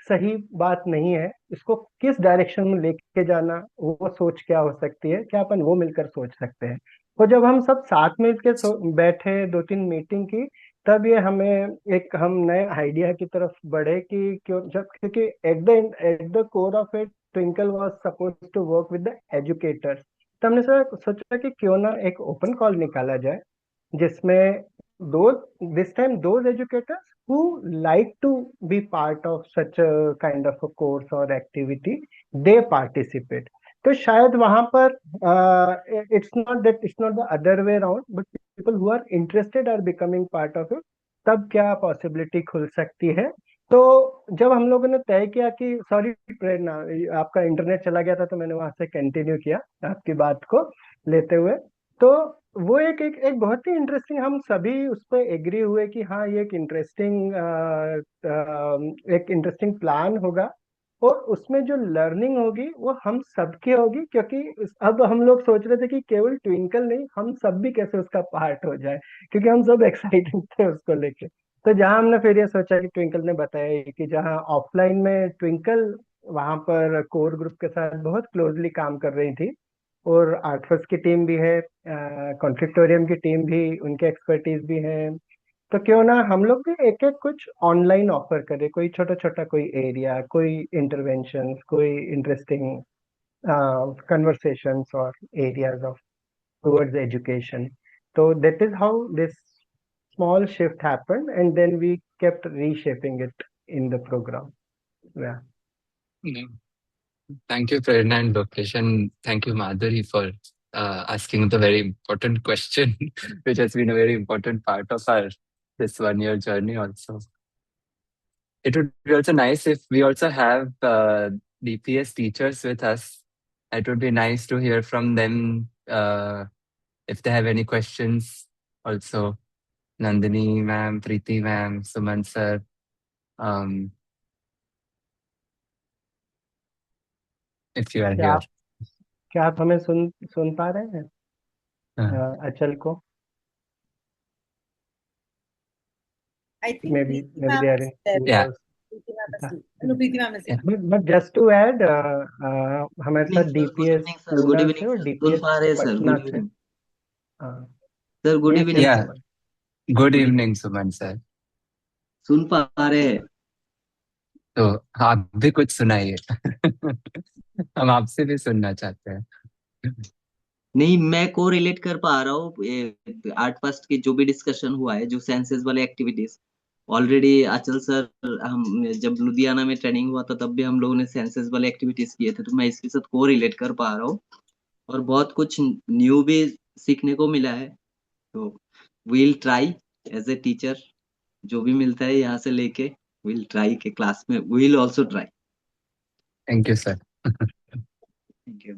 सही बात नहीं है, इसको किस डायरेक्शन में लेके जाना, वो सोच क्या हो सकती है, क्या अपन वो मिलकर सोच सकते हैं। तो जब हम सब साथ मिलकर बैठे, 2-3 मीटिंग की, तब ये हमें एक हम नए आइडिया की तरफ बढ़े कि क्यों, जब क्योंकि at the core of it Twinkle was suppose to work with the educators, तो हमने सोचा कि क्यों ना एक ओपन कॉल निकाला जाए, जिसमें this time those educators who like to be part of such a kind of a course or activity, they participate. तो शायद वहां पर it's not the other way around, but people who are interested are becoming part of it, तब क्या possibility खुल सकती है। तो जब हम लोगों ने तय किया कि, सॉरी प्रेरणा, आपका इंटरनेट चला गया था तो मैंने वहां से कंटिन्यू किया आपकी बात को लेते हुए। तो वो एक बहुत ही इंटरेस्टिंग, हम सभी उस पर एग्री हुए कि हाँ ये एक इंटरेस्टिंग प्लान होगा, और उसमें जो लर्निंग होगी वो हम सबकी होगी, क्योंकि अब हम लोग सोच रहे थे कि केवल ट्विंकल नहीं, हम सब भी कैसे उसका पार्ट हो जाए, क्योंकि हम सब एक्साइटेड थे उसको लेके। तो जहाँ हमने फिर ये सोचा कि ट्विंकल ने बताया कि जहाँ ऑफलाइन में ट्विंकल वहां पर कोर ग्रुप के साथ बहुत क्लोजली काम कर रही थी, और आर्ट1st की टीम भी है, कॉन्फ्लिक्टोरियम की टीम भी, उनके एक्सपर्टीज भी है, तो क्यों ना हम लोग भी एक एक कुछ ऑनलाइन ऑफर करें, कोई छोटा छोटा कोई एरिया, कोई इंटरवेंशन, कोई interesting conversations or areas of towards education. So that is how this small shift happened, and then we kept reshaping it in the program. Yeah. Yeah. Thank you, Prerna and Lokesh, and thank you, Madhuri, for asking the very important question, which has been a very important part of our this 1 year journey also. It would be also nice if we also have DPS teachers with us. It would be nice to hear from them if they have any questions. Also, Nandini ma'am, Preeti ma'am, Suman sir. Um, if you are क्या here. आप क्या आप हमें सुन पा रहे हैं, अचल को? I think maybe Preeti maybe ma'am they are is in there. school Yeah. or Preeti ma'am is there. No, Preeti ma'am is Yeah. there. but just to add, हमारे साथ Good DPS evening, sir. Good Poona से evening, और sir. DPS Sir. Patna Good से। evening. हाँ, Sir, good yes, evening. yes, Yeah. Suman. Good Good evening, Suman sir. सुन पा रहे हैं? तो आप भी कुछ सुनाइए। हम आपसे भी सुनना चाहते हैं। नहीं, मैं को रिलेट कर पा रहा हूँ आर्ट फर्स्ट की जो भी डिस्कशन हुआ है, जो सेंसेस वाले एक्टिविटीज। ऑलरेडी आचल सर, हम जब लुधियाना में ट्रेनिंग हुआ था तब भी हम लोगों ने सेंसेस वाले एक्टिविटीज किए थे, तो मैं इसके साथ को रिलेट कर पा रहा हूँ और बहुत कुछ न्यू भी सीखने को मिला है। तो we'll try as a teacher, जो भी मिलता है यहाँ से लेके वील ट्राई के क्लास में, we'll also try. Thank you sir. Thank you.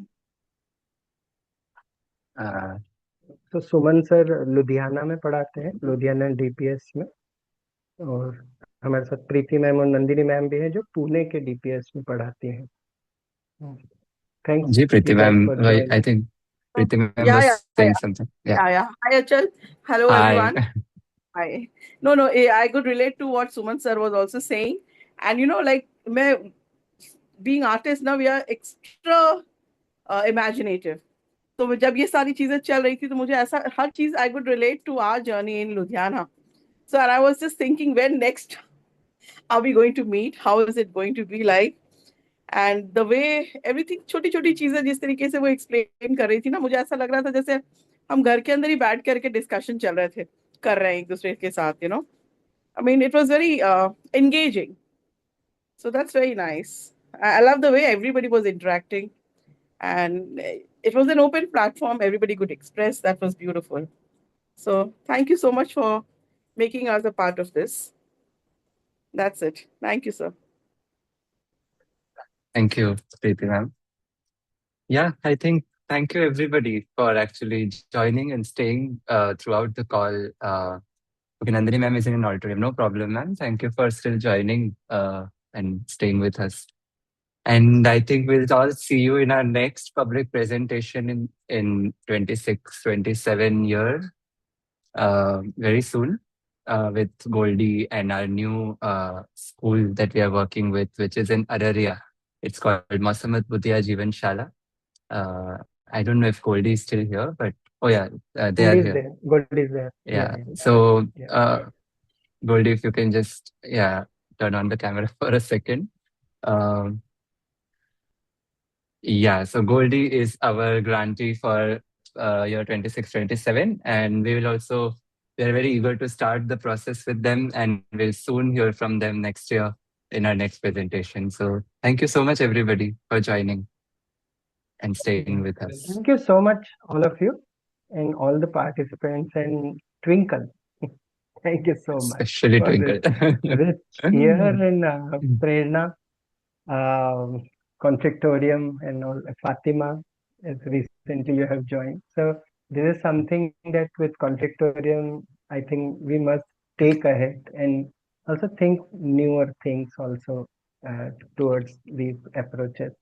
तो सुमन सर लुधियाना में पढ़ाते हैं, लुधियाना डीपीएस में, और हमारे साथ प्रीति मैम और नंदिनी मैम भी हैं जो पुणे के डीपीएस में पढ़ाती हैं। Thanks ji Preeti you guys ma'am, for I joining. Think Preeti ma'am Yeah, was yeah, saying yeah, something. Yeah. yeah. Hi, Achal. Hello, Hi. everyone. Hi. No, I could relate to what Suman sir was also saying. And like being artists now, we are extra imaginative. तो जब ये सारी चीजें चल रही थी तो मुझे ऐसा हर चीज I could relate to our journey in Ludhiana. So and I was just thinking, when next are we going to meet? How is it going to be like? And the way everything, छोटी छोटी चीजें जिस तरीके से वो explain कर रही थी ना, मुझे ऐसा लग रहा था जैसे हम घर के अंदर ही बैठ करके डिस्कशन चल रहे थे, कर रहे हैं एक दूसरे के साथ, I mean it was very engaging, so that's very nice. I love the way everybody was interacting and it was an open platform, everybody could express. That was beautiful. So thank you so much for making us a part of this. That's it. Thank you, sir. Thank you, Preeti ma'am. Yeah, I think thank you everybody for actually joining and staying throughout the call. Okay, Nandini ma'am is in an auditorium. No problem, ma'am. Thank you for still joining and staying with us. And I think we'll all see you in our next public presentation in 26, 27 years, very soon, with Goldie and our new school that we are working with, which is in Araria. It's called Mosamad Budhiya Jeevan Shala. I don't know if Goldie is still here, but oh yeah, they are here. Gold is there. Yeah. Yeah. So, Yeah. Goldie, if you can just turn on the camera for a second. Yeah, so Goldie is our grantee for year 26-27, and we are very eager to start the process with them, and we'll soon hear from them next year in our next presentation. So thank you so much, everybody, for joining and staying with us. Thank you so much, all of you, and all the participants, and Twinkle. Thank you so much. Especially for Twinkle. this rich year in Prerna, Conflictorium, and all. Fatima, as recently you have joined. So this is something that with Conflictorium, I think we must take ahead and also think newer things also towards these approaches.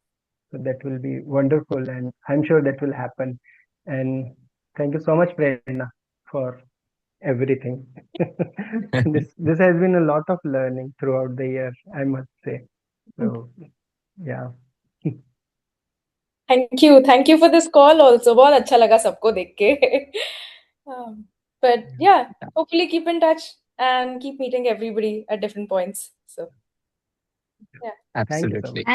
So that will be wonderful, and I'm sure that will happen. And thank you so much, Prerna, for everything. This has been a lot of learning throughout the year, I must say. So yeah. Thank you for this call also. बहुत अच्छा लगा सबको देख के. But yeah, hopefully keep in touch and keep meeting everybody at different points. So yeah. Absolutely.